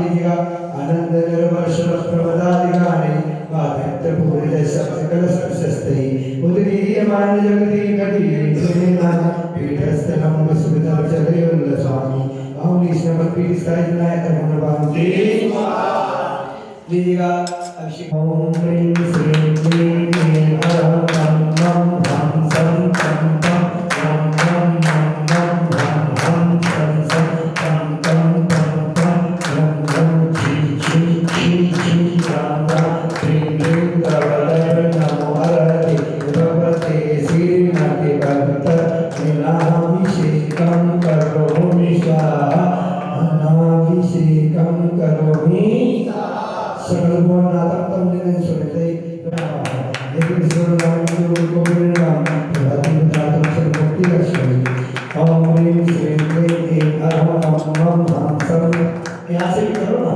लीजिएगा। आनंद निर्वर्ष प्रमदादिगाने बाधत्य पूरे सकल स्पर्शस्ते उदगीयमान जगति गति सुनेना पीठस्थलम विस्मृतम चलयोल्ल स्वामी बाहुली स्नपत पीठ साइज नायक रमण बाहुली लीजिएगा। अभिषेक ओम ह्रीं श्रीं क्लीं ह्रीं हरं मं मं हं सं तं पं मं मं मं मं हं हं सं सं तं तं पं पं लं लं छी छी छी छी राम राम ह्रीं ह्रीं तवदर नमो हरते भगवते श्रीमते भक्त अनाभिषेकं करोमि स्वाहा अनाभिषेकं करोमि सकल गुण नातम निधन सुनते लेकिन सर्वनाम जो को नाम प्रभाती नातम से मुक्ति लक्ष्मी ओम ह्रीं श्रीं क्लीं ऐं अरहं मं मं हं सं यहाँ से भी करो ना।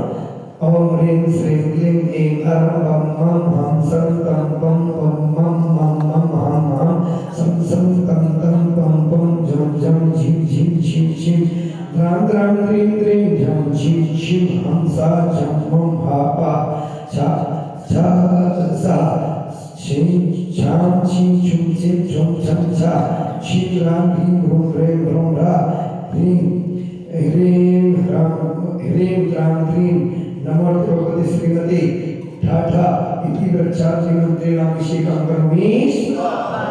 ओम ह्रीं श्रीं क्लीं ऐं अरहं मं मं हं सं तं पं पं मं मं मं हं हं सं सं तं तं पं पं झं झं झिं झिं छिं छिं द्रां द्रां द्रीं द्रीं झं झिं छिं हं सा झं मं हा पा छा छा सा छिं छां छिं छुं छिं छुं छं छा छिं रां ह्रीं ह्रूं ह्रें ह्रूं रा ह्रीं ह्रीं ह्रां ह्रीं ह्रां ह्रीं नमो भगवते श्रीमते ठाठा इति वृक्षार्थे मंत्रेणाभिषेकं करोमि स्वाहा।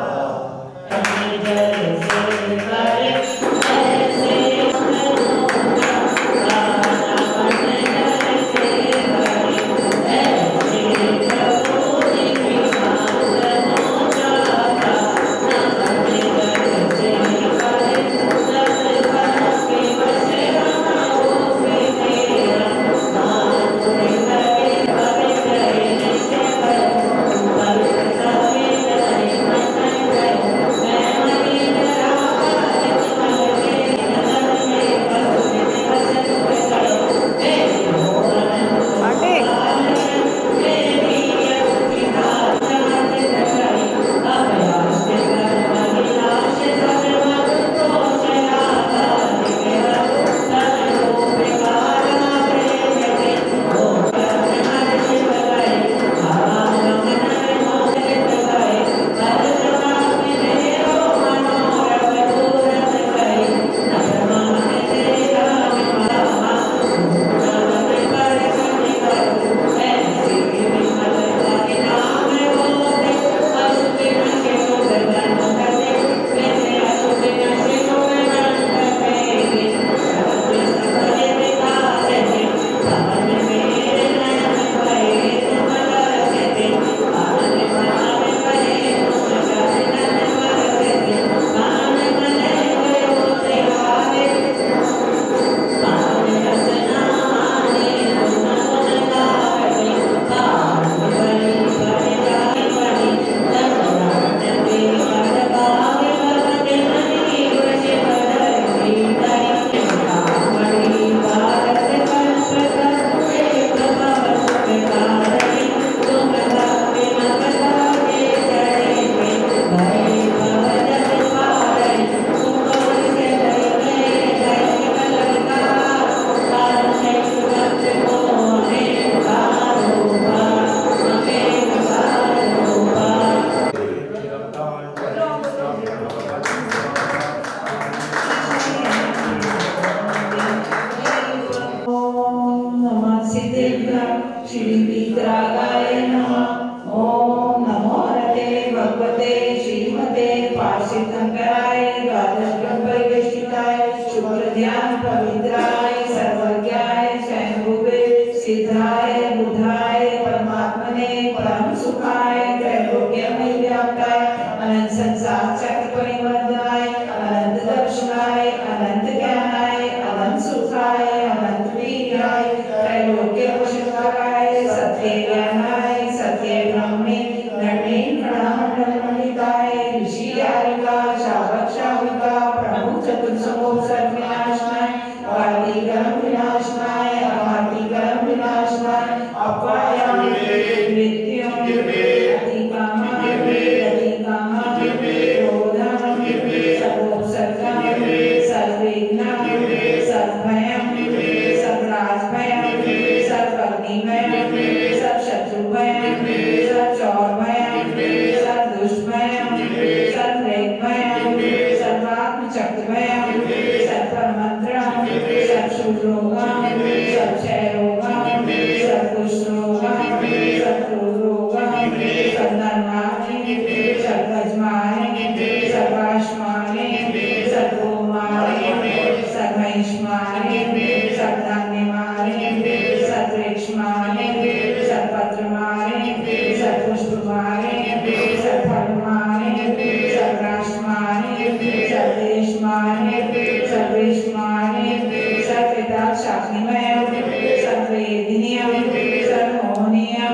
सर्ववेदिनीयं सर्वमोहनीयं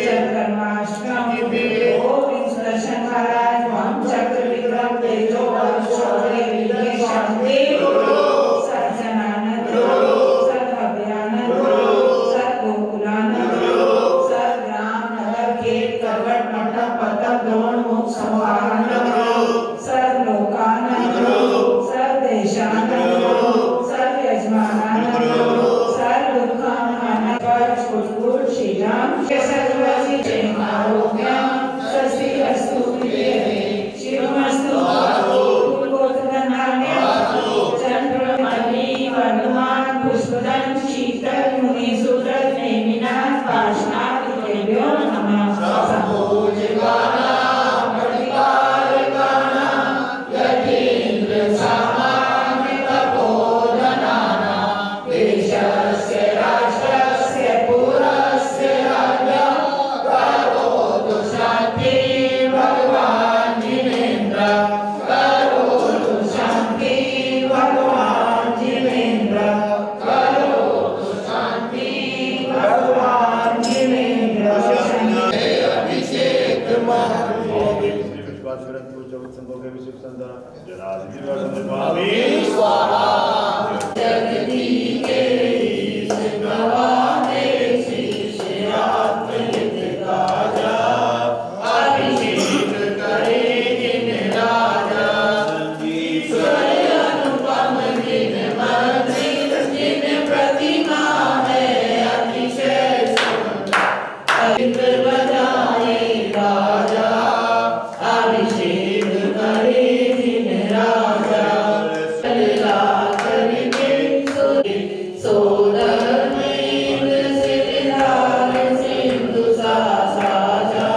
सर्वकर्माष्टकं ओम सुदर्शन महाराज वाम चक्र विक्रम तेजो शौर्य विजय शांति सज्जनानंद सर्वभयानंद सर्वगोकुलानंद सर्वग्राम नगर खेत करवट मंडप पतक द्रोण मुख संवाहन सर्वलोकानंद सर्वदेशानंद सर्वयजमानंद सर्वदुःखानंद पुष्पुर श्री राम सर्वसी जय आरोग्य स्वस्ति अस्तु शिवमस्तु गोत्रधनान्य चंद्रमणि वर्धमान पुष्पदन शीतल मुनि सुदृढ़ नेमिनाथ पार्श्वनाथ देव्यो नमः संभोजगाना प्रतिकारकाना यतीन्द्र सामान्य तपोधनाना देशस्य राष्ट्रस्य पुरस्य राज्ञः करोतु शान्ति भगवान् जिनेन्द्र करोतु शान्ति भगवान् जिनेन्द्र करोतु शान्ति भगवान् जिनेन्द्र अभिषेक जगती के नवाने शिष्यात्मनित राजा अभिषेक करे जिन राजा स्वयं अनुपम जिन मंदिर जिन प्रतिमा है अतिशय सुंदर बजाए राजा अभिषेक करे जिन राजा लला करके सोदर में सिरदार सिंधु साजा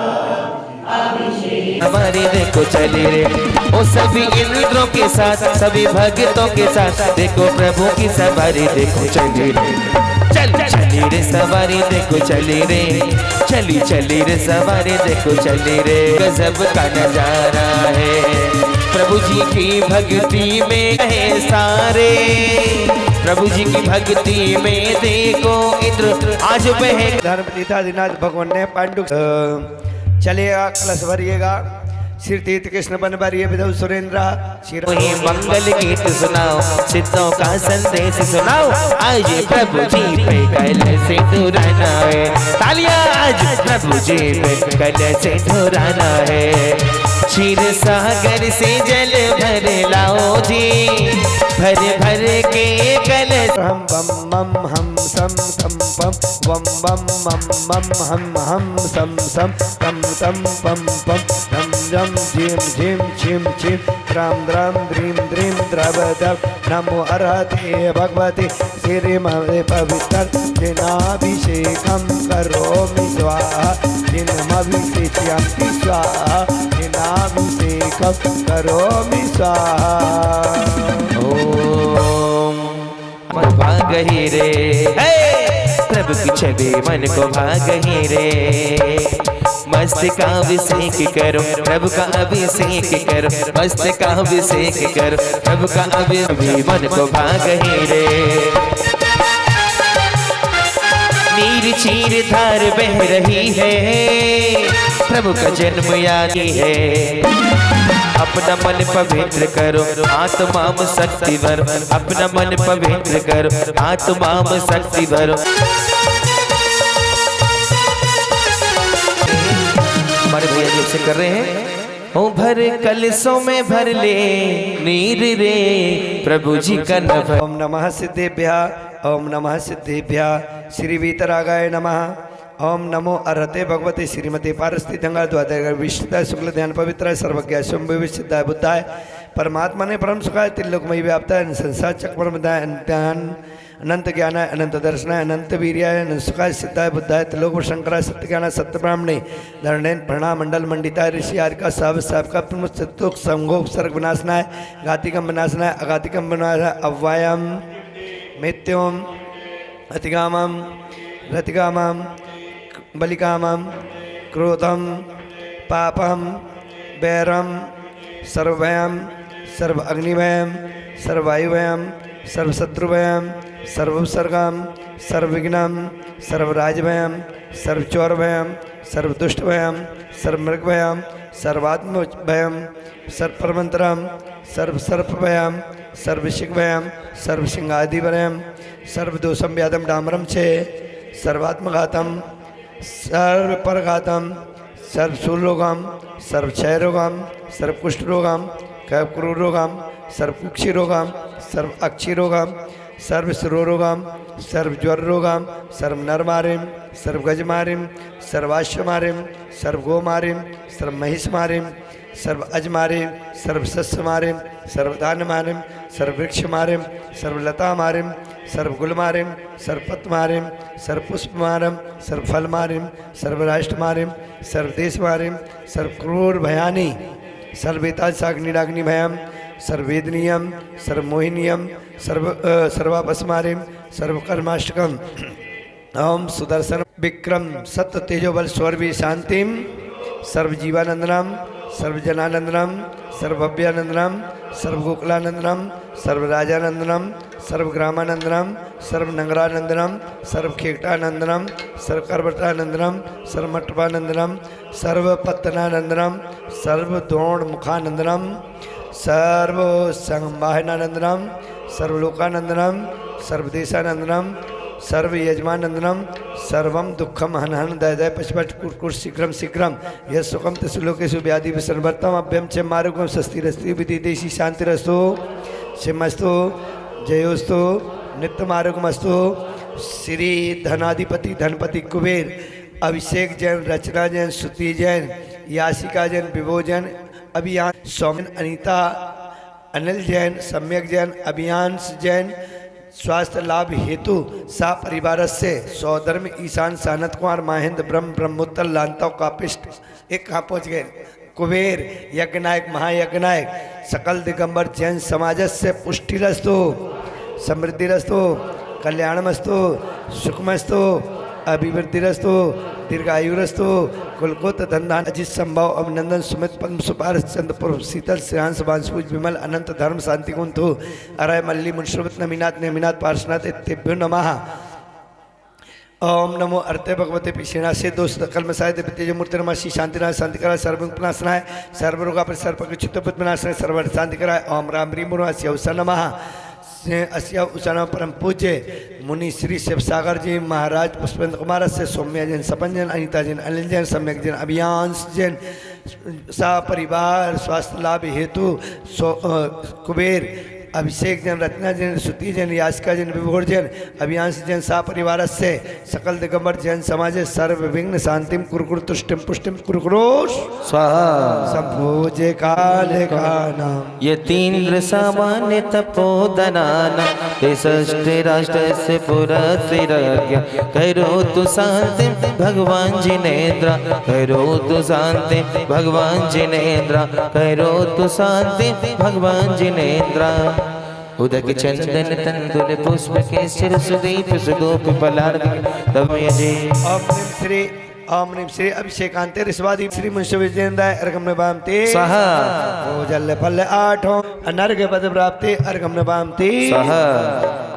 अभिषेक हमारी देखो चली रे ओ सभी इंद्रों के साथ सभी भक्तों के साथ देखो प्रभु की सवारी देखो चली रे चली रे सवारी देखो चली रे चली रे सवारी देखो चली रे गजब का नजारा है प्रभु जी की भक्ति में है सारे प्रभु जी की भक्ति में देखो इंद्र आज बहे धर्मपिता दिनाथ भगवान ने पांडु चलिएगा कलश भरिएगा श्री तीर्थ कृष्ण बन भरिए विधु सुरेंद्र वही मंगल गीत सुनाओ सिद्धों का संदेश सुनाओ आज प्रभु जी पे कल से ढुराना है तालियां आज प्रभु जी पे कल से ढुराना है क्षीर सागर से जल भर लाओ जी भर भर के कल हम बम मम हम सम तम पम वम बम मम मम हम सम सम तम तम पम पम रम रम झिम झिम छिम छिम द्राम द्राम द्रीम द्रीम द्रवदव नमो अर्हते भगवते श्रीमते पवित्र जिनाभिषेकं करोमि स्वाहा जिनमभिषेच्यन्ति स्वाहा जिनाभिषेकं करोमि स्वाहा ओम मन भाग ही रे प्रभु की छवि मन को भाग ही रे मस्त का अभिषेक करो प्रभु का अभिषेक करो मस्त का अभिषेक करो प्रभु का अभिषेक मन को भाग ही रे नीर चीर धार बह रही है प्रभु का जन्म याद है अपना मन पवित्र करो आत्मा में शक्ति भरो अपना मन पवित्र करो आत्मा में शक्ति भरो हमारे भैया जी से कर रहे हैं ओ भर कलशों में भर ले नीर रे प्रभु जी का नभ ओम नमः सिद्धेभ्यः ओम नमः सिद्धेभ्यः श्री वीतरागाय नमः ओम नमो अर्हते भगवते श्रीमते पारस्ती गंगा द्वादश विशुद्धाय शुक्ल ध्यान पवित्राय सर्वज्ञाय शंभुवे सिद्धाय बुद्धाय परमात्मा ने परम सुखाय त्रिलोकमयी व्याप्ताय संसार चक्रमदाय अनंत ज्ञानाय अनंत दर्शनाय अनंत वीर्याय अनंत सुखाय सिद्धाय बुद्धाय त्रिलोक शंकराय सत्य ज्ञानाय सत्य ब्राह्मणे धरणेन प्रणाम मंडल मंडिताय ऋषि आर्का साहब का प्रमुख सत्युक संगोप सर्ग विनाशनाय घातिकम विनाशनाय अघातिकम विनाशनाय अव्वायम मृत्युम अतिगामम रतिगामम बलिकामम क्रोधम पापम वैरम सर्वभयम सर्व अग्निभयम सर्ववायुभयम सर्वशत्रुभयम सर्वोपसर्गम सर्वविघ्नं सर्वराजभयं सर्वचौरभयं सर्वदुष्टभयं सर्वमृगभयं सर्वात्मभयं सर्वपरमंतरम सर्वसर्पभयं सर्वशिखभयं सर्वसिंहादिभयं सर्वदोषं व्याधं डामरं चे सर्वात्मघातं सर्वपरघातं सर्वशूलरोगं सर्वक्षयरोगं सर्वकुष्ठरोगं कैवक्रूरोगं सर्वकुक्षिरोगं सर्वाक्षिरोगं सर्वशिरोरोगं सर्वज्वररोगं सर्वनरमारिं सर्वगजमारिं सर्वाश्वमारिं सर्वगोमारिं सर्वमहिषमारिं सर्व अजमारिं सर्वसस्यमारिं सर्वधान्यमारिं सर्ववृक्षमारिं सर्वलतामारिं सर्वगुलमारिं सर्वपत्रमारिं सर्वपुष्पमारिं सर्वफलमारिं सर्वराष्ट्रमारिं सर्वदेशमारिं सर्वक्रूरभयानि सर्वेतासाग्निडाग्निभयं सर्ववेदनीयं सर्वमोहिनीयं सर्वापस्मारिं सर्वकर्माष्टकम् ओम सुदर्शन विक्रम सत्य तेजोबल स्वर्वी शांतिम सर्वजीवानंदनम सर्वजनानंदनम सर्वभव्यानंदनम सर्वगोकुलानंदनम सर्वराजानंदनम सर्वग्रामानंदनम सर्वनगरानंदनम सर्वखेटानंदनम सर्वकर्वटानंदनम सर्वमटपानंदनम सर्वपत्तनानंदनम सर्वद्रोणमुखानंदनम सर्वसंवाहनानंदनम सर्वलोकानंदनम सर्वदेशानंदनम सर्व यजमानंदनम सर्वम दुखम हनहन दय पशुपट कुरकुर शीघ्रम शीघ्रम यह सुखम तसुलोकेशु व्याधि विसर्वर्तम अभ्यम च मारुगम स्वस्तिरस्ति विदिदेशी शांतिरस्तु शिमस्तु जयोस्तु नित्य मारुगमस्तु श्री धनाधिपति धनपति कुबेर अभिषेक जैन रचना जैन श्रुति जैन यासिका जैन विभो जैन अभियान सौमन अनीता अनिल जैन सम्यक जैन अभियांश जैन स्वास्थ्य लाभ हेतु सा परिवार से सौधर्म ईशान सानत कुमार महेंद्र ब्रह्म ब्रह्मोत्तर लांताव कापिष्ट एक कहाँ पहुँच गए कुबेर यज्ञनायक महायज्ञनायक सकल दिगंबर जैन समाज से पुष्टिरस्तु समृद्धिरस्तु कल्याणमस्तु सुखमस्तु अभिवृद्धिरस्तु दीर्घायुरस्तु कुलकोत धनधान अजित संभव अभिनंदन सुमित पद्म सुपारस चंद्रपुर शीतल श्रेयांश बांसुज विमल अनंत धर्म शांति कुंतु अरय मल्ली मुंश्रवत नमीनाथ नेमिनाथ पार्शनाथ इत्यभ्यो नमः। ओम नमो अर्ते भगवते पिछेना से दोस्त कलमसाय तेज मूर्ति नमा श्री शांतिनाथ शांतिकराय सर्वनाशनाय सर्वरोगा पर सर्वचित्तपद्मनाशनाय सर्व शांतिकराय ओम राम ह्रीं मुर्वास्य उषा नमः। अस्य उषा परम पूज्य मुनि श्री शिवसागर जी महाराज पुष्पेंद्र कुमार से सौम्या जैन सपन जैन अनिता जैन अनिल जैन सम्यक जैन अभियांश जैन सा परिवार स्वास्थ्य लाभ हेतु कुबेर अभिषेक जैन रत्ना जैन श्रुति जैन यासिका जैन विभोर जैन अभियांश जैन सा परिवार से सकल दिगंबर जैन समाज सर्व विघ्न शांतिम कुरकुर तुष्टिम पुष्टिम कुरकुरोश स्वाहा संभोजे काले का नाम यतीन्द्र सामान्य तपोधनाना हे षष्ठे राष्ट्र से पुरस्तिरज्ञ करो तु शांति भगवान जिनेन्द्र करो तु शांति भगवान जिनेन्द्र करो तु शांति भगवान जिनेन्द्र उदक चंदन तंदुल पुष्प के सिर सुदीप सुगोप पलार्ग तमय जी ओम ह्रीं श्री अभिषेकांते ऋषवादी श्री मुंश विजयंदाय अर्घम नभामते स्वाहा जल फल आठों अनर्घ पद प्राप्ति अर्घम नभामते स्वाहा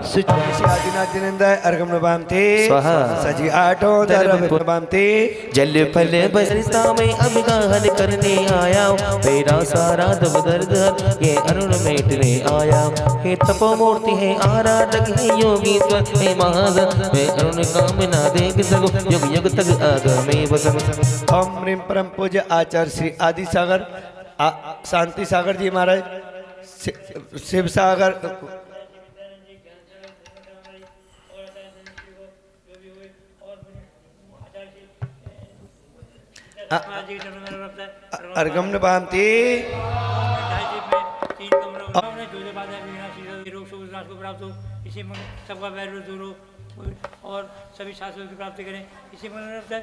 आदिनाथ जिनेंदाय अर्घम नभामते स्वाहा सजी आठों धर्म नभामते जल फल बसता में अभिगाहन करने आया तेरा सारा दब दर्द ये अरुण मेटने आया हे तपो मूर्ति है आराधक है योगी हे महाजन मैं अरुण कामना देख सको युग युग तक आगम ओम ह्रीं परम पूज्य आचार्य श्री आदि सागर शांति सागर जी महाराज शिव सागर अर्घम नभामते और सभी शास्त्रों की प्राप्ति करें इसी मनोरथ है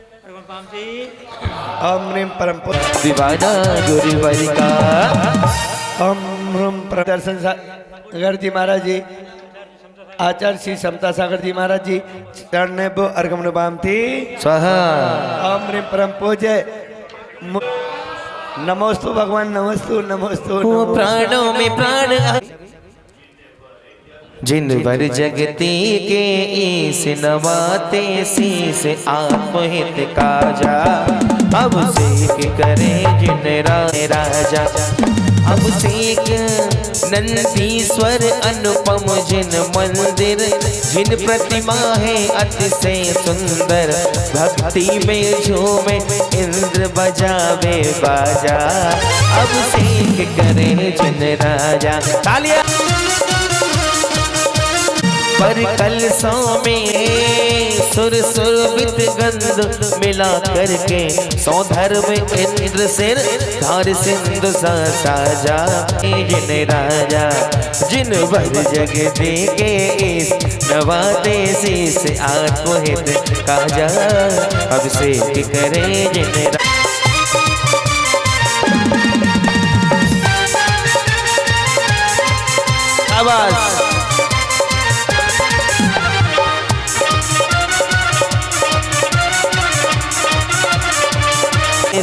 ओम ह्रीं परम दीवाना गुरुवरिका ओम ह्रीं प्रदर्शन सागर जी महाराज जी आचार्य श्री समता सागर जी महाराज जी चरण अर्घम नभामते स्वाहा ओम ह्रीं परम पूज्य नमोस्तु भगवान नमोस्तु नमोस्तु प्राणों में प्राण जिन वर जगती के ईस नवाते शीस आत्महित काजा। अब सीख करे जिन राजा, अब सीख नंदीश्वर अनुपम जिन मंदिर, जिन प्रतिमा है अतिशय सुंदर, भक्ति में झूमे इंद्र बजावे बाजा। अब सीख करे जिन राजा। तालियां। पर कलशों में सुर सुरभित गंध मिला करके, सौधर्म इंद्र सिर धार सिंधु साजा। जिन राजा जिन वर जग दे के इस नवाते शीस आत्महित काजा। अब से करे जिन आवाज।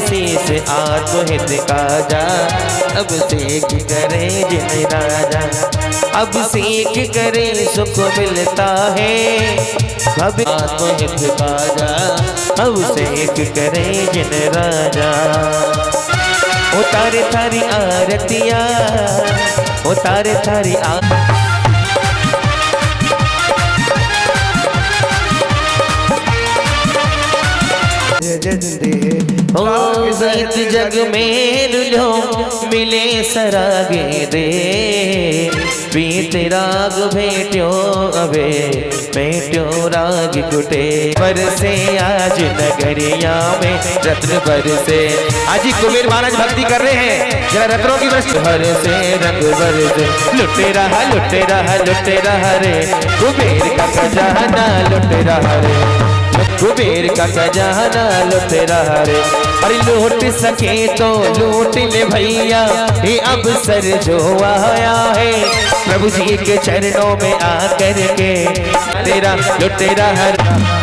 शीस आत्महित काजा। अब सीख करे जिन राजा, अब सीख करे सुख मिलता है भव्य आत्महित काजा। अब सीख करे जिन राजा। उतारे थारी आरतिया, उतारे थारी ओ गीत जग में रुलो मिले सरागे दे, पीत राग भेट्यो अबे भेट्यो राग कुटे। बरसे आज नगरिया में रत्न बरसे। आज ही कुबेर महाराज भक्ति कर रहे हैं, जरा रत्नों की बरस। बरसे रंग बरसे, लुटे रहा लुटे रहा लुटे रहा रे, कुबेर का खजाना लुटे रहा रे, कुबेर का खजाना लुट रहा रे। अरे लूट सके तो लूट ले भैया, ये अवसर जो आया है प्रभु जी के चरणों में आकर के तेरा लुटे रहा।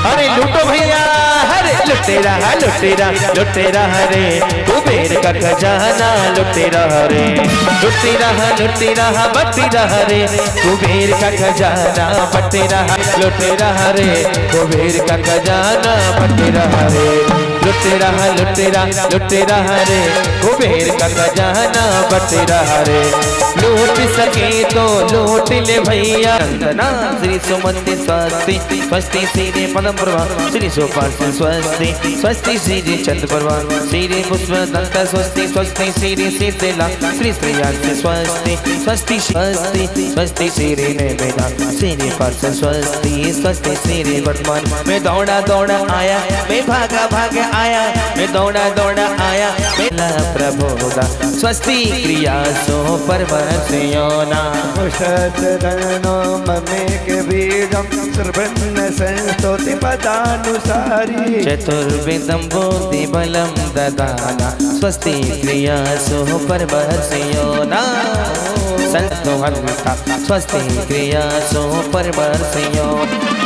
अरे लूटो भैया, हरे लुटे रहा लुटे रहा लुटे रहा रे, कुबेर का खजाना लुटे रहा रे, लुटे रहा बटी रहा रे, कुबेर का खजाना बटे रहा, लुटे रहा रे, कुबेर का खजाना बटे रहा रे, लुटे रहा रे, कुबेर का खजाना बटे रहा रे। लूट सके तो लूट ले भैया। श्री सुमंति स्वस्ति स्वस्ति श्री पदम प्रभा, श्री सोपाल स्वस्ति स्वस्ति श्री चंद्र प्रभा, श्री पुष्प दंत स्वस्ति स्वस्ति श्री शीतला, श्री श्रेयांश स्वस्ति स्वस्ति स्वस्ति स्वस्ति श्री नैमिषा, श्री पार्थ स्वस्ति स्वस्ति श्री वर्तमान। मैं दौड़ा दौड़ा आया, मैं भागा भागा आया, मैं दौड़ा दौड़ा आया, मेरा प्रभु होगा। स्वस्ति क्रिया सो परमर्शयोना के बीजम सर्वन्न संस्तोति पदानुसारी, चतुर्विधं बुद्धि बलम ददाना। स्वस्ति क्रिया सो परमर्शयोना संतोहंता, स्वस्ति क्रिया सो परमर्शयो।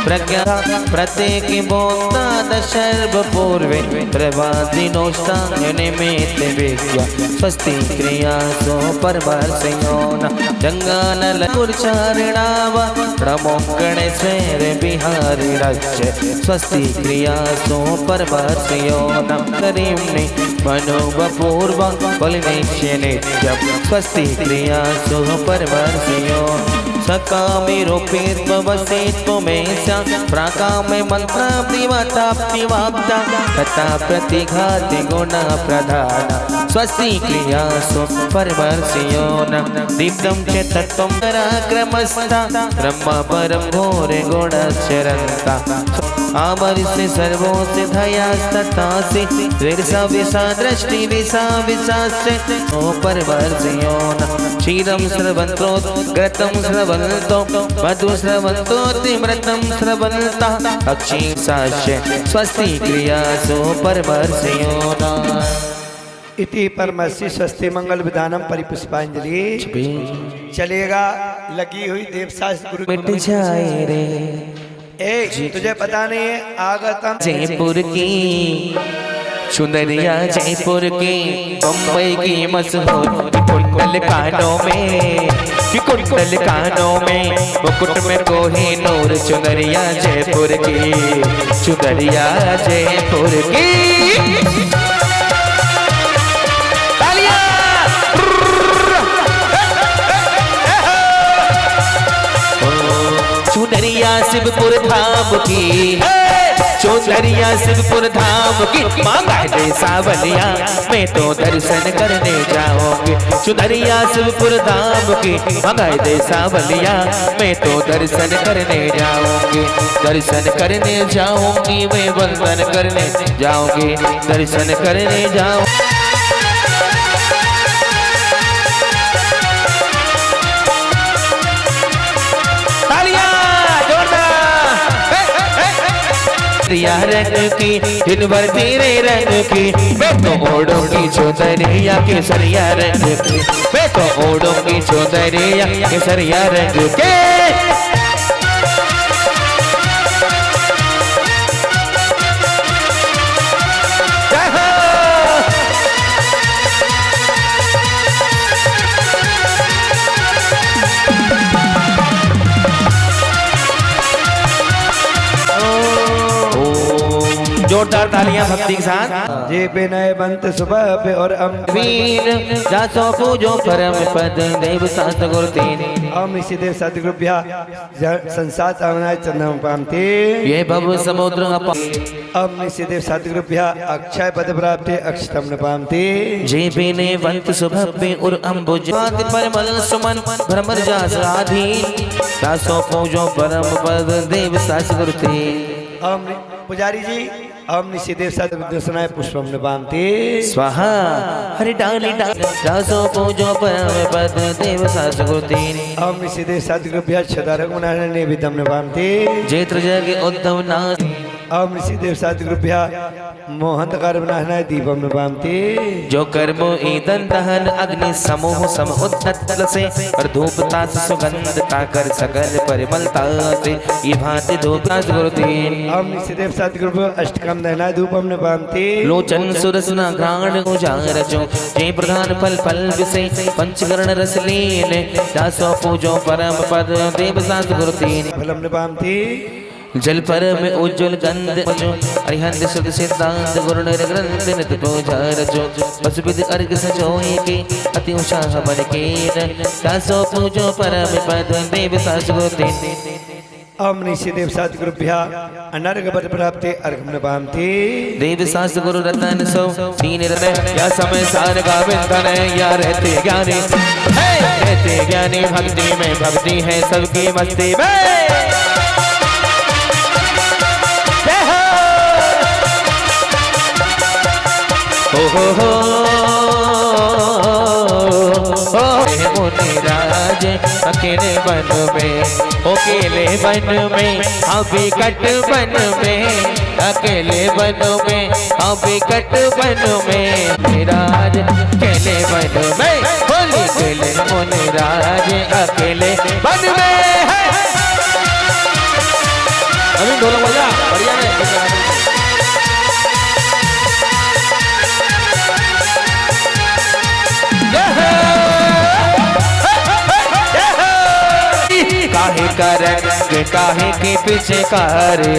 प्रज्ञा प्रत्येक बोक्ता दशर्व पूर्वे, प्रभादिनोष्टांग निमित्त विद्या। स्वस्ति क्रिया सो परमर्शयो न जंगानल कुर्चारिणावा, नमो गणेश्वर बिहारी राज्य। स्वस्ति क्रिया सो परमर्शयो न करीम्नि मनोपूर्व बलिनिश्य नित्यम। स्वस्ति क्रिया सो परमर्शयो सकामे रूपेत्व वसेत्व में स्या, प्राकामे मंत्राप्ति वाप्ता तथा प्रतिघाति गुणा प्रधाना। स्वस्ति क्रिया सो परमर्शयो न दीप्तं च तत्त्वं पराक्रमस्ता, ब्रह्म परम घोर गुणचरन्ता। आमरिस्य सर्वो सिद्धयास्तथासि, वीरसा विसा दृष्टि विसा विसास्य ओ परमर्शयो न। क्षीरं स्रवन्तो घृतं स्रवन्तो मधु स्रवन्तो तिमृतं स्रवन्ता अक्षीसास्य। स्वस्ति क्रिया सो परमर्शयो न। इति परमस्य स्वस्ति मंगल विधानम परिपुष्पांजलि। चलेगा लगी हुई देवशास्त्र गुरु मिट जाए रे। तुझे पता नहीं है आगतम जयपुर की सुंदरिया, जयपुर की बम्बई की मशहूर कुंडल कानों में कि कुंडल कानों में मुकुट में कोहिनूर चुनरिया जयपुर की, चुनरिया जयपुर की। तालियां चुनरिया शिवपुर धाम की, चुनरिया शिवपुर धाम की। मांगा दे सावलिया मैं तो दर्शन करने जाऊंगी, चुनरिया शिवपुर धाम की। मांगा दे सावलिया मैं तो दर्शन करने जाऊंगी, दर्शन करने जाऊंगी मैं, वंदन करने जाऊंगी, दर्शन करने जाऊंगी। रंग की दिन भर तेरे रंग की, मैं तो ओढ़ूंगी चुनरिया केसरिया रंग की, मैं तो ओढ़ूंगी चुनरिया केसरिया रंग के। जोरदार तालियां भक्ति के साथ। जे पे नए बंत सुबह पे और वीर जासो पूजो परम पद देव शास्त्र गुरु तीन। ऋषि देव सतगुरुभ्या संसात अवनाय चंदम पामते, ये भव समुद्र ऋषि देव सतगुरुभ्या अक्षय पद प्राप्ति अक्षतम न पामते। जे पे ने बंत सुबह पे और अम्बुज परमल सुमन भ्रमर जास आधीन, जासो पूजो परम पद देव शास्त्र गुरु तीन। पुजारी जी ओम निशिदेव सदसनाय पुष्पम नपामते स्वाहा। हरि डाली दासो पूजो परम पद देव शास्त्र गुरु तीन। ओम निशिदेव सदगुरुभ्या छदारक मुनाने विदम नपामते जेत्र जग उद्धव नाथ। ओम निशिदेव सदगुरुभ्या मोहंतकार बनाहनाय दीपम नपामते। जो कर्मो ईदन दहन अग्नि समूह सम उद्धत से, और धूपता सुगंधता कर सकल परिमलता से, ये भांति धूपता गुरु तीन। ओम निशिदेव सदगुरुभ्या अष्टकम दहनाय धूपम नपामते। लोचन सुरसना घ्राण उजार जो, जे प्रधान फल फल विषय पंचकरण रस लीन, दासो पूजो परम पद देव शास्त्र गुरु तीन। फलम नपामते। जल पर में उज्ज्वल गंध अरिहंत शुद्ध सिद्धांत गुरु ग्रंथ नित पूजा रचो, बस विधि अर्घ सजोए के अति उत्साह मन के, दासो पूजो परम पद देव शास्त्र गुरु तीन। ओम निशिदेव सदगुरुभ्या अनर्घ पद प्राप्ति अर्घम नपामते। देव शास्त्र गुरु रतन सो तीन रतन, या समय सार का बिंदन, या रहते ज्ञानी रहते ज्ञानी, भक्ति में भक्ति है सबकी मस्ती में। हो मुनिराज अकेले बन में, अकेले बन में अभी कट बन में, अकेले बन में अभी कट बन में, मुनिराज अकेले बन में, बोली अकेले मुनिराज अकेले बन में है। अभी ढोलक बजा बढ़िया है। काहे करंग काहे के पीछे कारे,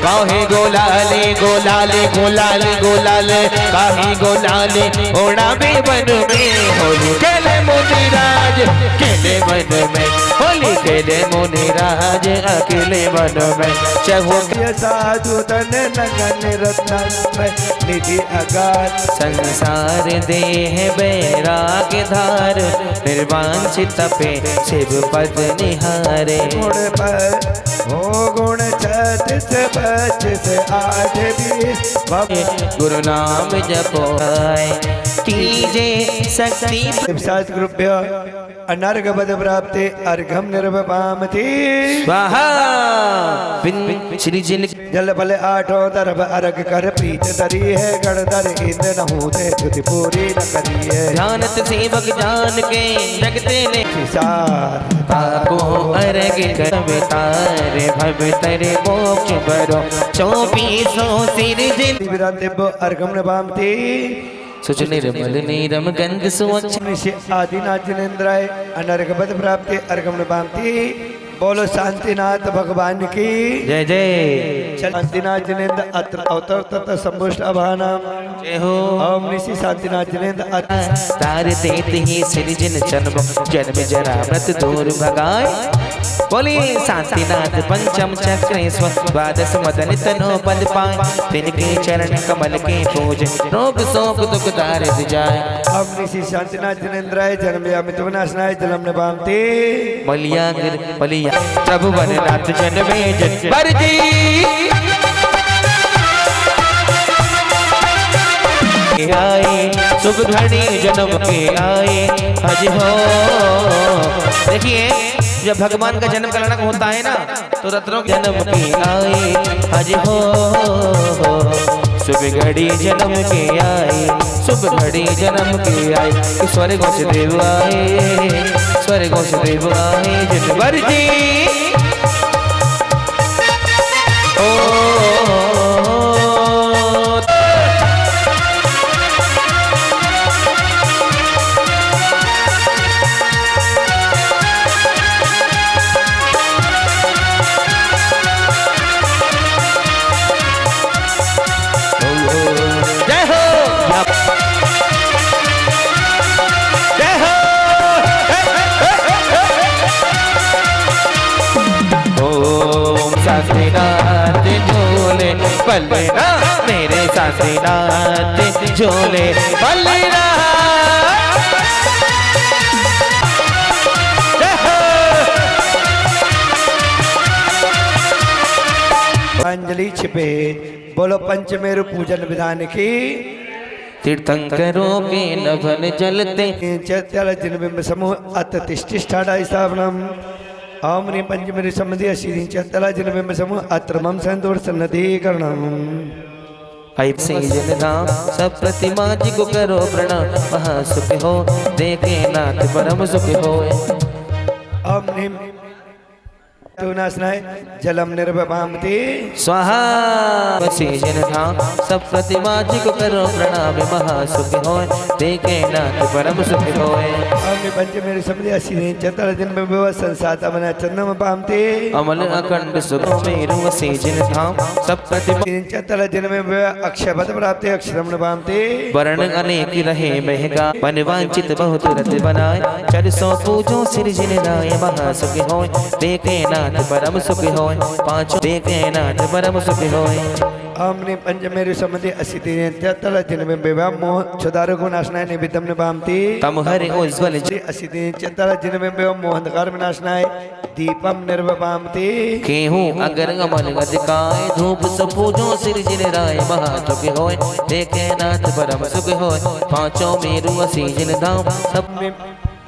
काहे गोलाले गोलाले गोलाले गोलाले, काहे गोलाले ओढ़ा में बन में, होली केले मुनिराज केले बन में, होली केले मुनिराज अकेले बन में। चहो साधु तन नगन रत्न निधि अगाध, संसार देह बैराग धार, निर्वांचित पे शिव पद निहारे। गुण पर हो गुण छत्तीस पच्चीस आठ बीस, गुरु नाम जपो कीजे शक्ति। सदगुरुभ्यो अनर्घ पद प्राप्ति अर्घम निर्वपामति स्वाहा। श्री जिल जल बल आठों तरफ अर्घ कर प्रीत तरी है, गणधर इंद्र नहूते तुति पूरी न करी है। ध्यानत सेवक जान के जगते ने को अर्घ कवितारे भवतरे मोक्ष बरो, 2400 सिर जिल विरांतिभ्यो अर्घम नपामति सुचनिर्मल नीरम गंध सुवक्ष से आदिनाथ जिनेन्द्राय अनर्घपद प्राप्ति अर्घम निभांति। बोलो शांतिनाथ भगवान की जय जय। शांतिनाथ जिनेन्द्र अत्र अवतर तथा संभुष्ट अभानाम जय हो। ओम ऋषि शांतिनाथ जिनेन्द्र अत्र तार देत ही सृजन जन्म जन्म जरा व्रत दूर भगाए। बोले शांतिनाथ पंचम चक्रेश्वर द्वादश मदन तनो पद पाए। तिनके चरण कमल के पूज रोग शोक दुख दारिद्र जाए। ओम ऋषि शांतिनाथ जिनेन्द्राय जन्म अमित विनाशनाय जलम निभांति। बलिया गिर बलिया प्रभु वननाथ जन्मे जन बरजी आए शुभ घड़ी जन्म के आए हज हो। देखिए जब भगवान का जन्म कराना होता है ना तो रत्नों के जन्म के आए हज हो। शुभ घड़ी जन्म के आए शुभ घड़ी जन्म के आए। स्वर्गों से देव आए स्वर्गों से देव आए जन बरजी सासीनाथ झोले बलरा मेरे सासीनाथ झोले बलरा। अंजलि छिपे बोलो पंचमेरु पूजन विधान की। तीर्थंकरों के नभन जलते चैत्याल जिनबिंब समूह अतिष्ठिष्ठाडाई स्थापनम। ओम ह्रीं पंचमेरु सम्बन्धी अशीरीं चैत्याल जिनबिंब समूह अत्रमम संतोष सन्नधिकरणम। ऐप से जन राम सब प्रतिमा जी को करो प्रणाम। वहाँ सुख हो देखे नाथ परम सुख हो। ओम ह्रीं नाशनाय जलम निर्वपामति स्वाहा। वसी जन धाम सब प्रतिमा जी को करो प्रणाम। महासुख होए देखे नाथ परम सुख होए। ओम पंचमेरु सम्बन्धी अशीरीं चैत्याल जिनबिंब संसाता बना चंदम पामति। अमल अखंड सुख मेरु वसी जन धाम सब प्रतिमा चैत्याल जिनबिंब अक्षय पद प्राप्ति अक्षरम पामति। वर्ण अनेक रहे महंगा मन वांछित बहुत रत बनाए। चर सो पूजो सिर जिन राय महासुख होए देखे नाथ परम सुख होए। पांचों देखे नाथ परम सुख होए। ओम ह्रीं पंचमेरु सम्बन्धी अशीरीं चैत्याल जिनबिंब मोह क्षुधारु गुणाशनाय निमित्तम निभामति। तम हरि उज्ज्वल अशीरीं चैत्याल जिनबिंब मोह अंधकार विनाशनाय दीपम निर्वपामति। केहू अगर अमल अधिकाय धूप सपूजो सिर जिन राय महासुख होए देखे नाथ परम सुख होए। पांचों मेरु असी जिन धाम सब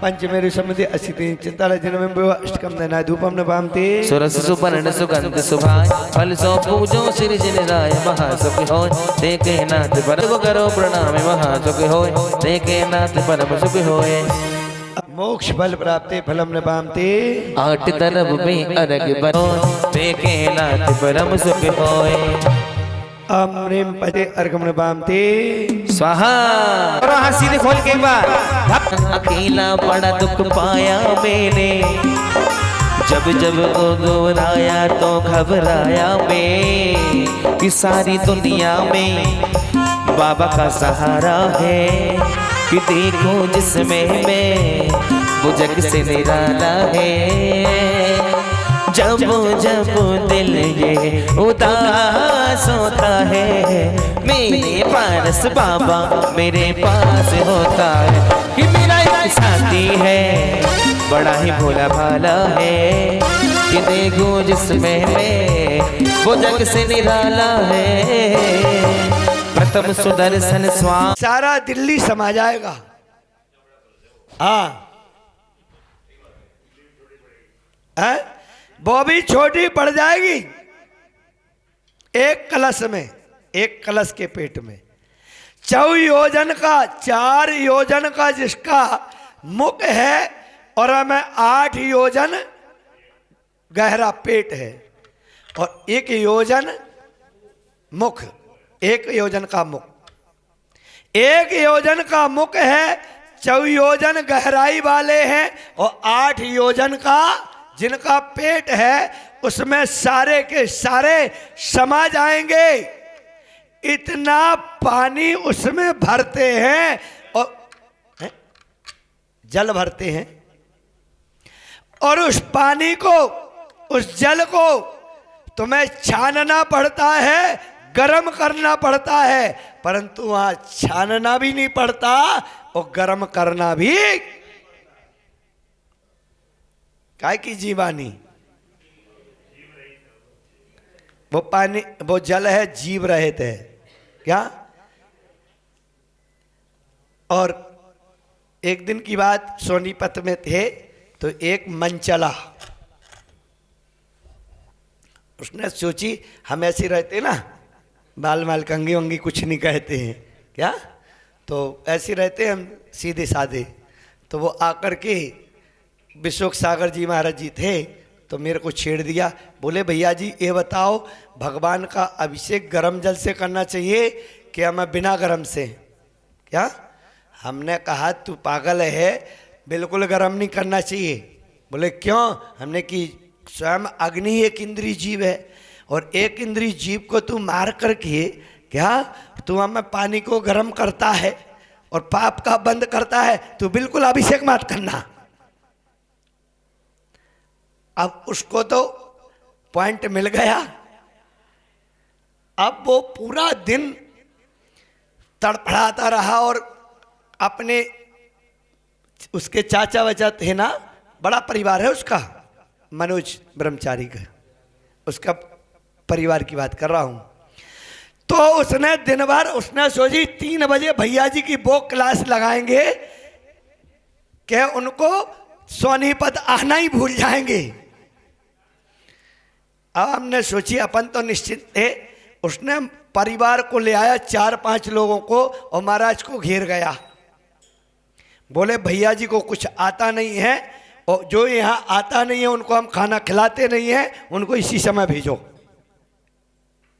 पंचमेरु सम्बन्धी अशीरीं चैत्याल जिनबिंब अष्टकम नयनाय धूपम निभामति। सुरस सुपर्ण सुगंध सुभाय फल सो पूजो सिर जिन राय महासुख होए देखे नाथ परम करो प्रणाम। महासुख होए देखे नाथ परम सुख होए। मोक्ष फल प्राप्ति फलम निभामति। आठ तरफ में अर्घ बनो देखे नाथ परम सुख होए। ओम ह्रीं पते अर्घम निभामति स्वाहा। और हाथ सीधे खोल के एक बार। अकेला बड़ा दुख पाया मैंने जब जब घबराया तो घबराया मैं। कि सारी दुनिया में बाबा का सहारा है। कि देखो जिसमें मैं वो जग से निराला है। जब जब दिल ये उदास होता है मेरे पास बाबा मेरे पास होता है। कि मेरा एक साथी है बड़ा ही भोला भाला है। कि देखो जिसमें मैं वो जग से निराला है। प्रथम सुदर्शन स्वामी सारा दिल्ली समा जाएगा। हाँ वो भी छोटी पड़ जाएगी। एक कलश में एक कलश के पेट में 4 योजन का 4 योजन का जिसका मुख है और हमें 8 योजन गहरा पेट है और 1 योजन मुख 1 योजन का मुख 1 योजन का मुख है, 4 योजन गहराई वाले हैं, और 8 योजन का जिनका पेट है उसमें सारे के सारे समा जाएंगे। इतना पानी उसमें भरते हैं और जल भरते हैं, और उस पानी को, उस जल को तुम्हें छानना पड़ता है, गर्म करना पड़ता है, परंतु वहां छानना भी नहीं पड़ता और गर्म करना भी काय की जीवानी। वो पानी, वो जल है जीव रहित है क्या। और एक दिन की बात, सोनीपत में थे तो एक मन चला, उसने सोची हम ऐसे रहते ना, बाल माल कंगी वंगी कुछ नहीं कहते हैं क्या, तो ऐसे रहते हम सीधे साधे। तो वो आकर के विश्वक सागर जी महाराज जी थे तो मेरे को छेड़ दिया, बोले भैया जी ये बताओ भगवान का अभिषेक गर्म जल से करना चाहिए क्या मैं बिना गर्म से, क्या। हमने कहा तू पागल है, बिल्कुल गर्म नहीं करना चाहिए। बोले क्यों। हमने कि स्वयं अग्नि एक इंद्रिय जीव है, और एक इंद्रिय जीव को तू मार करके क्या तू हमें पानी को गर्म करता है और पाप का बंद करता है, तू बिल्कुल अभिषेक मत करना। अब उसको तो पॉइंट मिल गया। अब वो पूरा दिन तड़फड़ाता रहा, और अपने उसके चाचा वाचा थे ना, बड़ा परिवार है उसका, मनोज ब्रह्मचारी का, उसका परिवार की बात कर रहा हूं। तो उसने दिन भर उसने सोची 3 बजे भैया जी की वो क्लास लगाएंगे कि उनको सोनीपत आना ही भूल जाएंगे। अब हमने सोची अपन तो निश्चित थे, उसने परिवार को ले आया 4-5 लोगों को और महाराज को घेर गया। बोले भैया जी को कुछ आता नहीं है, और जो यहाँ आता नहीं है उनको हम खाना खिलाते नहीं हैं, उनको इसी समय भेजो।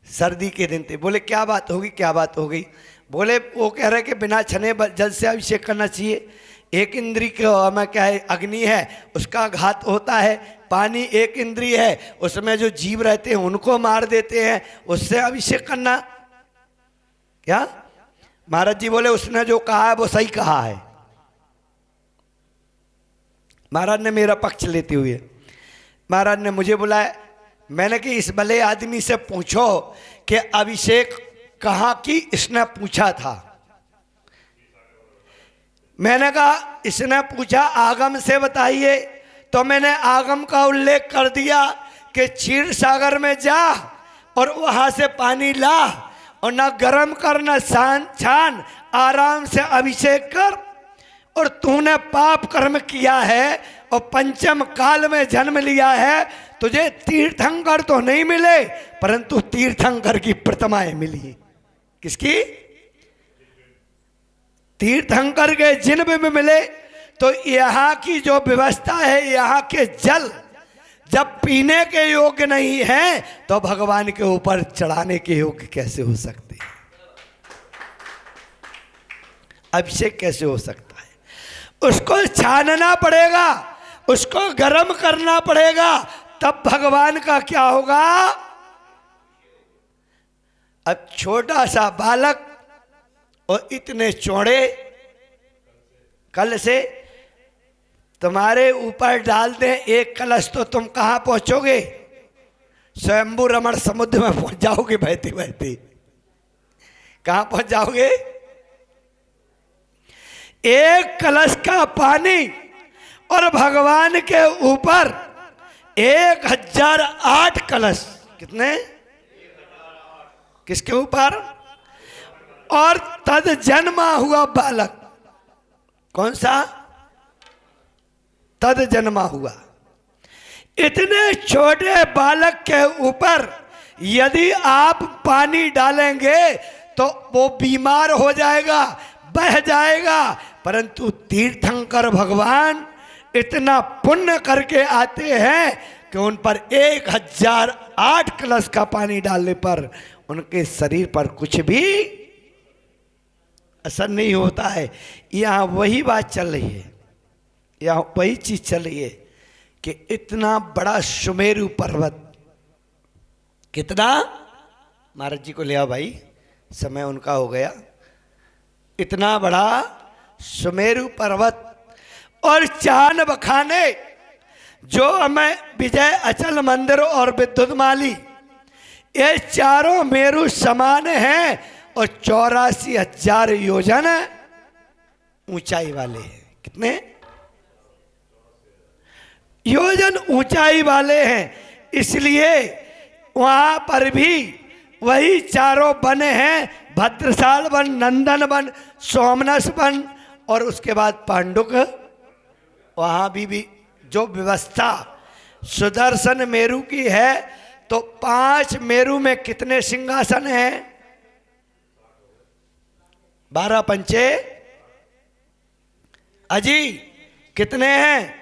सर्दी के दिन थे। बोले क्या बात होगी, क्या बात हो गई। बोले वो कह रहे कि बिना छने जल से अभिषेक करना चाहिए। एक इंद्री का हमें क्या है, अग्नि है, उसका घात होता है। पानी एक इंद्री है, उसमें जो जीव रहते हैं उनको मार देते हैं, उससे अभिषेक करना क्या। महाराज जी बोले उसने जो कहा है वो सही कहा है। महाराज ने मेरा पक्ष लेते हुए महाराज ने मुझे बुलाया। मैंने कि इस भले आदमी से पूछो कि अभिषेक कहाँ की इसने पूछा था। मैंने कहा इसने पूछा आगम से बताइए, तो मैंने आगम का उल्लेख कर दिया कि क्षीर सागर में जा और वहां से पानी ला, और ना गर्म कर ना छान, आराम से अभिषेक कर। और तूने पाप कर्म किया है और पंचम काल में जन्म लिया है, तुझे तीर्थंकर तो नहीं मिले परंतु तीर्थंकर की प्रतिमाएं मिली। किसकी? तीर्थंकर के जिन्म में मिले। तो यहाँ की जो व्यवस्था है, यहाँ के जल जब पीने के योग्य नहीं है तो भगवान के ऊपर चढ़ाने के योग्य कैसे हो सकते हैं? अभिषेक कैसे हो सकता है? उसको छानना पड़ेगा, उसको गर्म करना पड़ेगा, तब भगवान का क्या होगा। अब छोटा सा बालक और इतने चौड़े कल से तुम्हारे ऊपर डाल दें एक कलश, तो तुम कहां पहुंचोगे? स्वयंभू रमण समुद्र में पहुंच जाओगे बहते बहते। कहां पहुंच जाओगे? एक कलश का पानी और भगवान के ऊपर 1008 कलश। कितने? किसके ऊपर? और तद जन्मा हुआ बालक। कौन सा? तद जन्मा हुआ। इतने छोटे बालक के ऊपर यदि आप पानी डालेंगे तो वो बीमार हो जाएगा, बह जाएगा। परंतु तीर्थंकर भगवान इतना पुण्य करके आते हैं कि उन पर 1008 कलश का पानी डालने पर उनके शरीर पर कुछ भी असर नहीं होता है। यहाँ वही बात चल रही है, यहाँ वही चीज चल रही है कि इतना बड़ा सुमेरु पर्वत, कितना, महाराज जी को ले आओ भाई, समय उनका हो गया। इतना बड़ा सुमेरु पर्वत और चांद बखाने जो हमें विजय अचल मंदिर और विद्युतमाली, ये चारों मेरु समान हैं और 84,000 योजन ऊंचाई वाले हैं। कितने योजन ऊंचाई वाले हैं, इसलिए वहां पर भी वही चारों वन हैं, भद्रशाल वन, नंदन वन, सोमनस वन और उसके बाद पांडुक। वहां भी जो व्यवस्था सुदर्शन मेरु की है, तो 5 मेरु में कितने सिंहासन हैं? 12 पंचे अजी कितने हैं?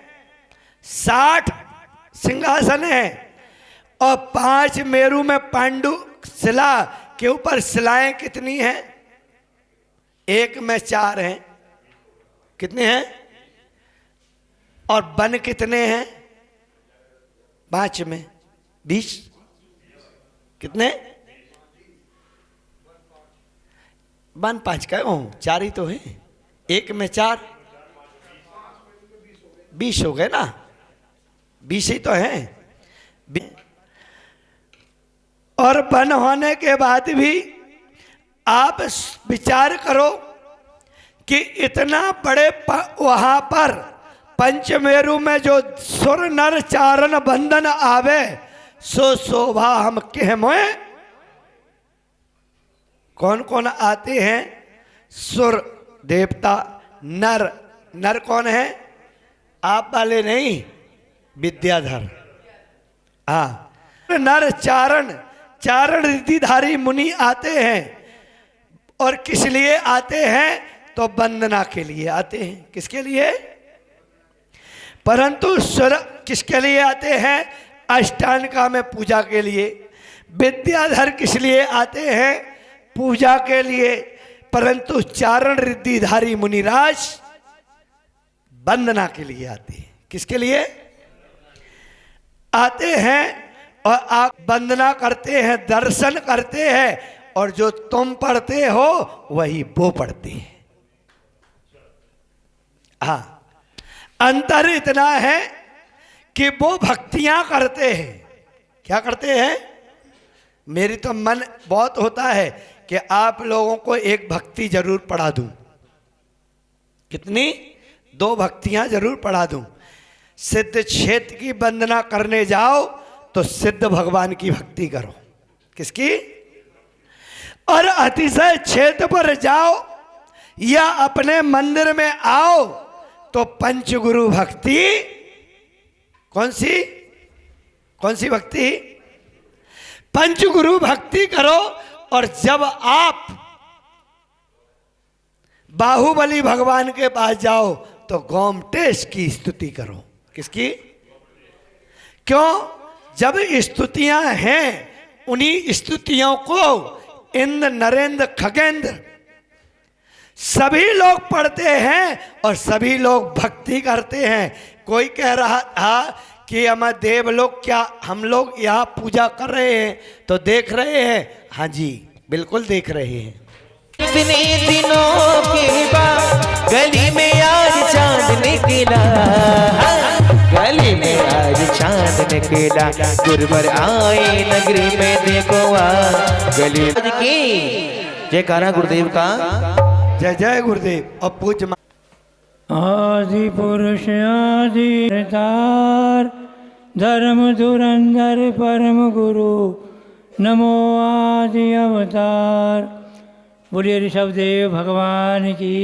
60 सिंहासन हैं। और 5 मेरु में पांडु शिला के ऊपर शिलाएं कितनी हैं? 1 में 4 हैं। कितने हैं? और वन कितने हैं? 5 में 20। कितने? वन 5 का 4 ही तो है। 1 में 4 20 हो गए ना, 20 ही तो है। और वन होने के बाद भी आप विचार करो कि इतना बड़े वहां पर पंचमेरु में जो सुर नर चारण बंधन आवे, सो शोभा हम कह मोए। कौन कौन आते हैं? सुर देवता, नर। नर कौन है? आप वाले नहीं, विद्याधर। हाँ, नर चारण, चारण रिद्धिधारी मुनि आते हैं। और किस लिए आते हैं? तो वंदना के लिए आते हैं। किसके लिए? परंतु सुर किसके लिए आते हैं? अष्टांगा में पूजा के लिए। विद्याधर किस लिए आते हैं? पूजा के लिए। परंतु चारण रिद्धिधारी मुनिराज वंदना के लिए आते हैं। किसके लिए आते हैं? और आप वंदना करते हैं, दर्शन करते हैं, और जो तुम पढ़ते हो वही वो पढ़ते हैं। हाँ, अंतर इतना है कि वो भक्तियां करते हैं। क्या करते हैं? मेरी तो मन बहुत होता है कि आप लोगों को एक भक्ति जरूर पढ़ा दूं। कितनी? 2 भक्तियां जरूर पढ़ा दूं। सिद्ध क्षेत्र की वंदना करने जाओ तो सिद्ध भगवान की भक्ति करो। किसकी? और अतिशय क्षेत्र पर जाओ या अपने मंदिर में आओ तो पंचगुरु भक्ति। कौन सी? कौन सी भक्ति? पंचगुरु भक्ति करो। और जब आप बाहुबली भगवान के पास जाओ तो गोमटेश की स्तुति करो। किसकी? क्यों? जब स्तुतियां हैं, उन्हीं स्तुतियों को इंद्र, नरेंद्र, खगेंद्र सभी लोग पढ़ते हैं और सभी लोग भक्ति करते हैं। कोई कह रहा था कि हम देवलोक, क्या हम लोग यहाँ पूजा कर रहे हैं तो देख रहे हैं? हाँ जी, बिल्कुल देख रहे हैं। इतने दिनों के बाद गली में आज चांद निकला, गली में आज चांद निकला, गुरुवर आए नगरी में देखो आ गली की। जयकारा गुरुदेव का। जय जय गुरुदेव। और पूज्य आदि पुरुष आदि अवतार, धर्म धुरंधर परम गुरु, नमो आदि अवतार। बोलिए ऋषभदेव भगवान की,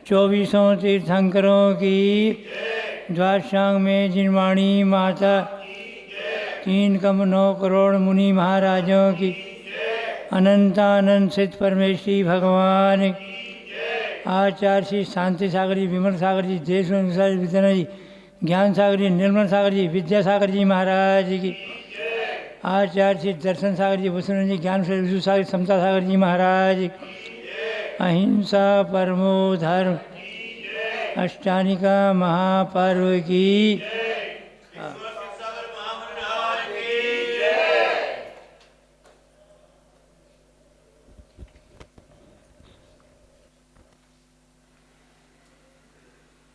24 तीर्थंकरों की, द्वादशांग में जिनवाणी माता, 3 कम 9 करोड़ मुनि महाराजों की, अनंतानंद सिद्ध परमेश्वरी भगवान, आचार्य श्री शांति सागर जी, विमल सागर जी, देश विद्यानंद जी, ज्ञान सागर जी, निर्मल सागर जी, विद्यासागर जी महाराज की, आचार्य श्री दर्शन सागर जी, वसुनंद जी, ज्ञान विष्णु सागर, समता सागर जी महाराज, अहिंसा परमो धर्म, अष्टानिका महापर्व की।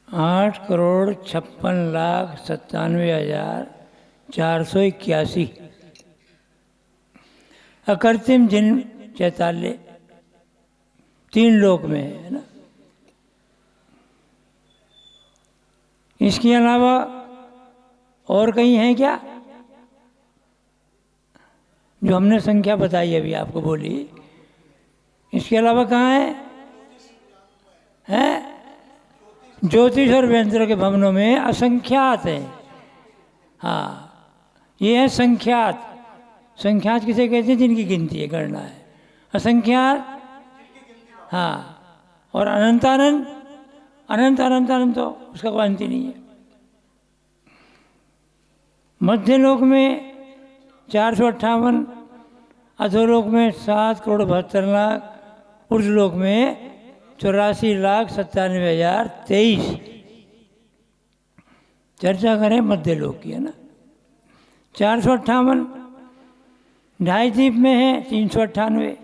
8,56,97,481 अकृत्रिम जिन चैताल्य 3 लोक में है ना। इसके अलावा और कहीं है क्या? जो हमने संख्या बताई अभी आपको बोली, इसके अलावा कहाँ है? हैं? ज्योतिष और व्यंत्र के भवनों में असंख्यात है। हाँ, ये है संख्यात। संख्यात किसे कहते हैं? जिनकी गिनती है, गणना है। असंख्यात, हाँ। और अनंतानंद, अनंत अनंत अनंत तो उसका कोई अंत ही नहीं है। मध्य लोक में 458, अधोलोक में 7,72,00,000, ऊर्ध्वलोक में 84,97,023। चर्चा करें मध्य लोक की, है ना। 458 ढाई द्वीप में है 398,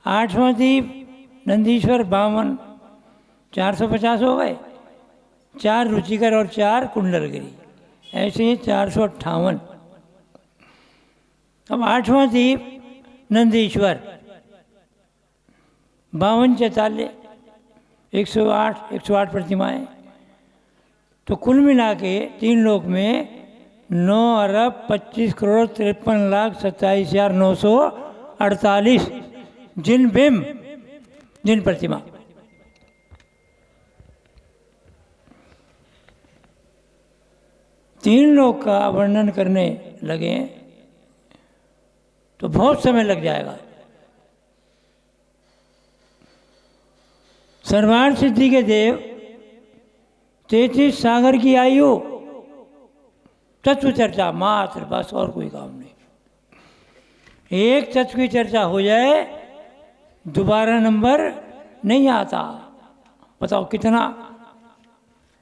8वां द्वीप नंदीश्वर 52, 450 हो गए। 4 रुचिकर और 4 कुंडलगिरी, ऐसे 458। अब 8वां द्वीप नंदीश्वर 52 चैताल्य 108 प्रतिमाएं। तो कुल मिला के 3 लोक में 9,25,53,27,948 जिन बिंब, जिन प्रतिमा। तीन लोक का वर्णन करने लगे तो बहुत समय लग जाएगा। सर्वार्थ सिद्धि के देव 33 सागर की आयु, तत्व चर्चा मात्र, बस और कोई काम नहीं। एक तत्व की चर्चा हो जाए, दोबारा नंबर नहीं आता। बताओ कितना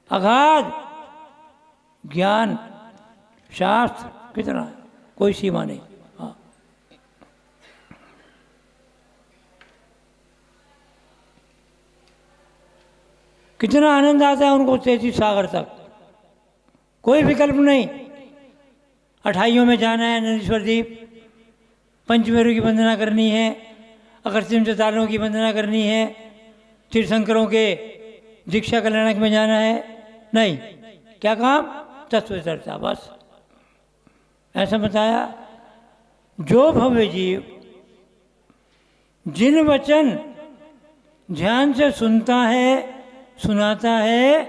अगाध ज्ञान, शास्त्र कितना है, कोई सीमा नहीं। हाँ, कितना आनंद आता है उनको 33 सागर तक, कोई विकल्प नहीं। 28 में जाना है, नंदीश्वर द्वीप, पंचमेरु की वंदना करनी है, अकृत्रिम चैतालों की वंदना करनी है, तीर्थंकरों के दीक्षा कल्याणक में जाना है। नहीं, क्या काम? तत्व चर्चा, बस ऐसा बताया। जो भव्य जीव जिन वचन ध्यान से सुनता है, सुनाता है,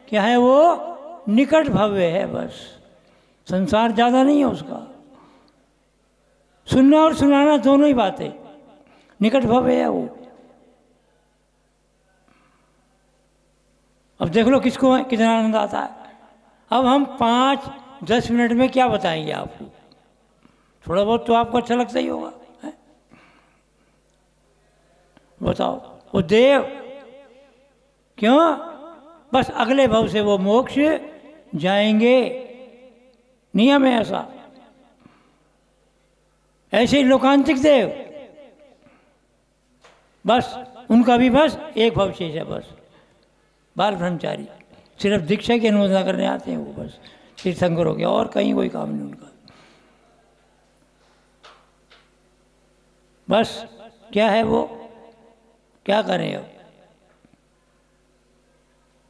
क्या है वो? निकट भव्य है। बस संसार ज़्यादा नहीं है उसका। सुनना और सुनाना दोनों ही बातें, निकट भव्य है वो। अब देख लो किसको कितना आनंद आता है। अब हम 5-10 मिनट में क्या बताएंगे आपको? थोड़ा बहुत तो आपको अच्छा लगता ही होगा, है? बताओ। वो देव क्यों? बस अगले भव से वो मोक्ष जाएंगे, नियम है ऐसा। ऐसे ही लोकांतिक देव, बस उनका भी बस एक भव शेष है, बस बाल ब्रह्मचारी, सिर्फ दीक्षा की अनुमोदना करने आते हैं वो, बस तीर्थंकरों के, और कहीं कोई काम नहीं उनका। बस क्या है वो, क्या करें अब?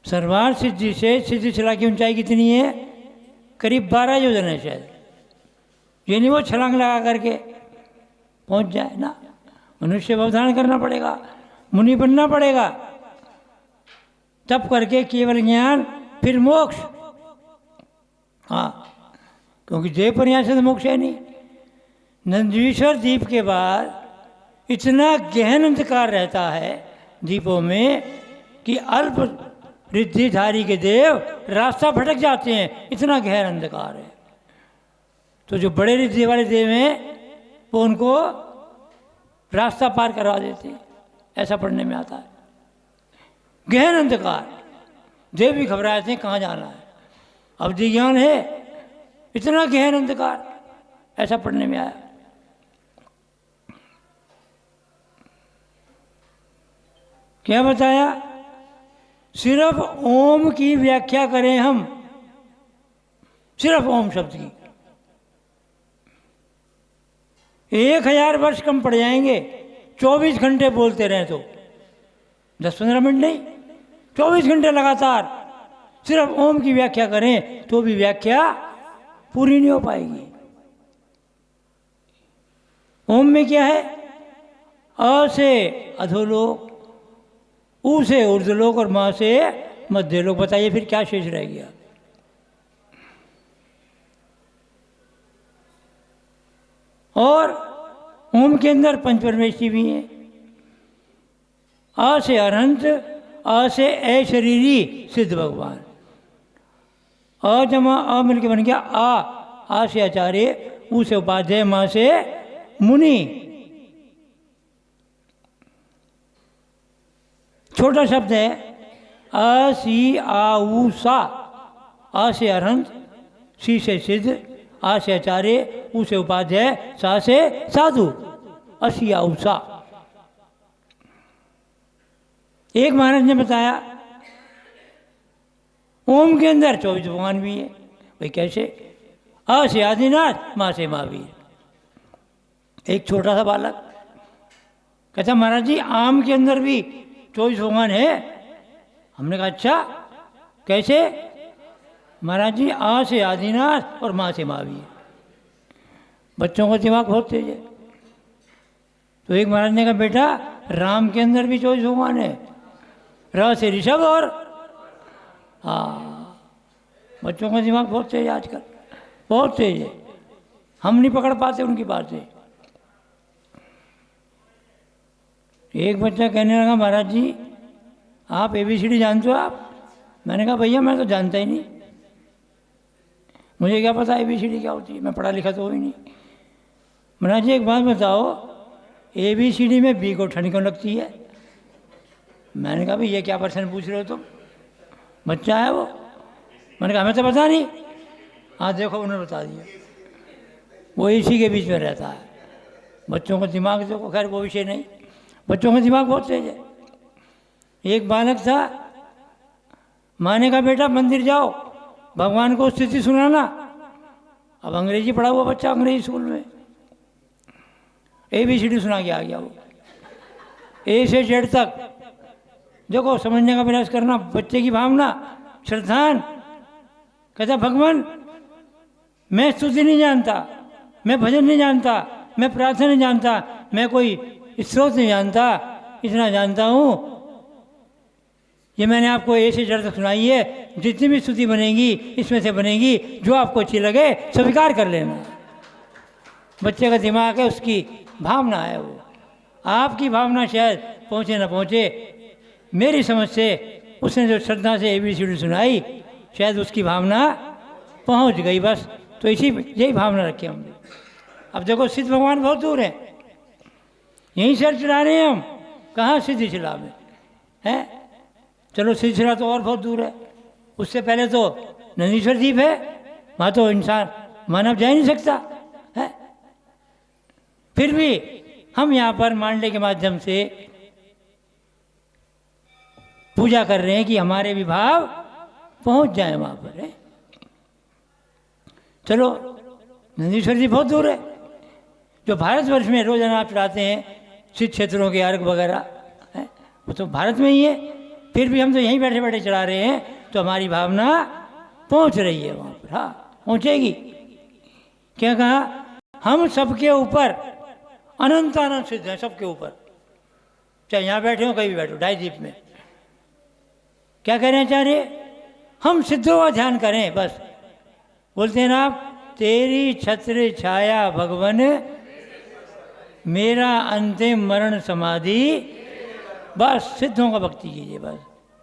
सर्वार्थ सिद्धि से सिद्धि शिला की ऊंचाई कितनी है? करीब 12 योजन है शायद। ये नहीं वो छलांग लगा करके पहुंच जाए ना। मनुष्य अवधारण करना पड़ेगा, मुनि बनना पड़ेगा, तब करके केवल ज्ञान, फिर मोक्ष। हाँ, क्योंकि देव पर यहाँ से तो मोक्ष है नहीं। नंदीश्वर द्वीप के बाद इतना गहन अंधकार रहता है द्वीपों में कि अल्प रिद्धिधारी के देव रास्ता भटक जाते हैं, इतना गहन अंधकार है। तो जो बड़े रिद्धि वाले देव हैं वो उनको रास्ता पार करवा देते हैं। ऐसा पढ़ने में आता है। गहन अंधकार, देव भी घबराए थे कहाँ जाना है, अवधि ज्ञान है, इतना गहन अंधकार, ऐसा पढ़ने में आया। क्या बताया? सिर्फ ओम की व्याख्या करें हम, सिर्फ ओम शब्द की 1000 वर्ष कम पड़ जाएंगे। 24 घंटे बोलते रहें तो 10-15 मिनट नहीं, 24 घंटे लगातार सिर्फ ओम की व्याख्या करें तो भी व्याख्या पूरी नहीं हो पाएगी। ओम में क्या है? अ से अधोलोक, ऊ से ऊर्ध्वलोक और मां से मध्यलोक। बताइए फिर क्या शेष रह गया? और ओम के अंदर पंचपरमेष्ठी भी हैं। अ से अनंत, अ से अशरीरी सिद्ध भगवान, अ जमा अ मिलके बन गया आ से आचार्य, ऊ से उपाध्याय, मां से मुनि। छोटा शब्द है अ सी आ ऊ सा। अ से अनंत, सी से सिद्ध, आ से आचार्य, ऊ से उपाध्याय, सा से साधु, असी आ ऊ सा। एक महाराज ने बताया ओम के अंदर 24 भगवान भी है। भाई कैसे? अ से आदिनाथ, मां से महावीर। एक छोटा सा बालक कहता महाराज जी आम के अंदर भी 24 भगवान है। हमने कहा अच्छा कैसे? महाराज जी आ से आदिनाथ और मां से महावीर। बच्चों का दिमाग बहुत तेज है। तो एक महाराज ने कहा बेटा राम के अंदर भी 24 भगवान है, र से ऋषभ और बच्चों का दिमाग बहुत तेज है आजकल, बहुत तेज है। हम नहीं पकड़ पाते उनकी बातें। एक बच्चा कहने लगा महाराज जी आप ABCD जानते हो आप? मैंने कहा भैया मैं तो जानता ही नहीं, मुझे क्या पता ABCD क्या होती है, मैं पढ़ा लिखा तो हो ही नहीं। महाराज जी एक बात बताओ ABCD में बी को ठंड क्यों लगती है? मैंने कहा भाई ये क्या प्रश्न पूछ रहे हो तुम? बच्चा है वो। मैंने कहा हमें तो पता नहीं। हाँ देखो उन्होंने बता दिया। वो इसी के बीच में रहता है। बच्चों का दिमाग देखो, खैर वो विषय नहीं, बच्चों का दिमाग बहुत तेज है। एक बालक था, माँ ने कहा बेटा मंदिर जाओ भगवान को स्तुति सुनाना। अब अंग्रेजी पढ़ा हुआ बच्चा अंग्रेजी स्कूल में, ABCD सुना के आ गया वो, A से Z तक। देखो समझने का प्रयास करना, बच्चे की भावना, श्रद्धान। कहता भगवान मैं स्तुति नहीं जानता, मैं भजन नहीं जानता, मैं प्रार्थना नहीं जानता, मैं कोई स्रोत नहीं जानता, इतना जानता हूँ ये मैंने आपको A से Z तक सुनाई है। जितनी भी स्तुति बनेगी इसमें से बनेगी, जो आपको अच्छी लगे स्वीकार कर लेना। बच्चे का दिमाग है, उसकी भावना है वो। आपकी भावना शायद पहुँचे ना पहुँचे, मेरी समझ से उसने जो श्रद्धा से ABCD सुनाई शायद उसकी भावना पहुँच गई बस। तो इसी यही भावना रखे हम। अब देखो सिद्ध भगवान बहुत दूर है, यहीं सर चढ़ा रहे हैं हम। कहाँ? सिद्धिशिला में है। चलो सिद्धिशिला तो और बहुत दूर है, उससे पहले तो नंदीश्वर द्वीप है, वहाँ तो इंसान मानव जा ही नहीं सकता है। फिर भी हम यहाँ पर मांडले के माध्यम से पूजा कर रहे हैं कि हमारे भी भाव पहुँच जाए वहाँ पर है। चलो नंदीश्वर जी बहुत दूर है, जो भारतवर्ष में रोजाना आप चढ़ाते हैं सिद्ध क्षेत्रों के अर्घ वगैरह है, वो तो भारत में ही है। फिर भी हम तो यहीं बैठे बैठे चढ़ा रहे हैं, तो हमारी भावना पहुंच रही है वहाँ पर। हाँ पहुँचेगी। क्या कहा? हम सबके ऊपर अनंत अनंत सिद्ध हैं, सबके ऊपर, चाहे यहाँ बैठे हो कहीं भी बैठो, ढाई द्वीप में। क्या कह रहे हैं आचार्य? हम सिद्धों का ध्यान करें बस। बोलते हैं ना आप, तेरी छत्र छाया भगवन मेरा अंतिम मरण समाधि। बस सिद्धों का भक्ति कीजिए बस।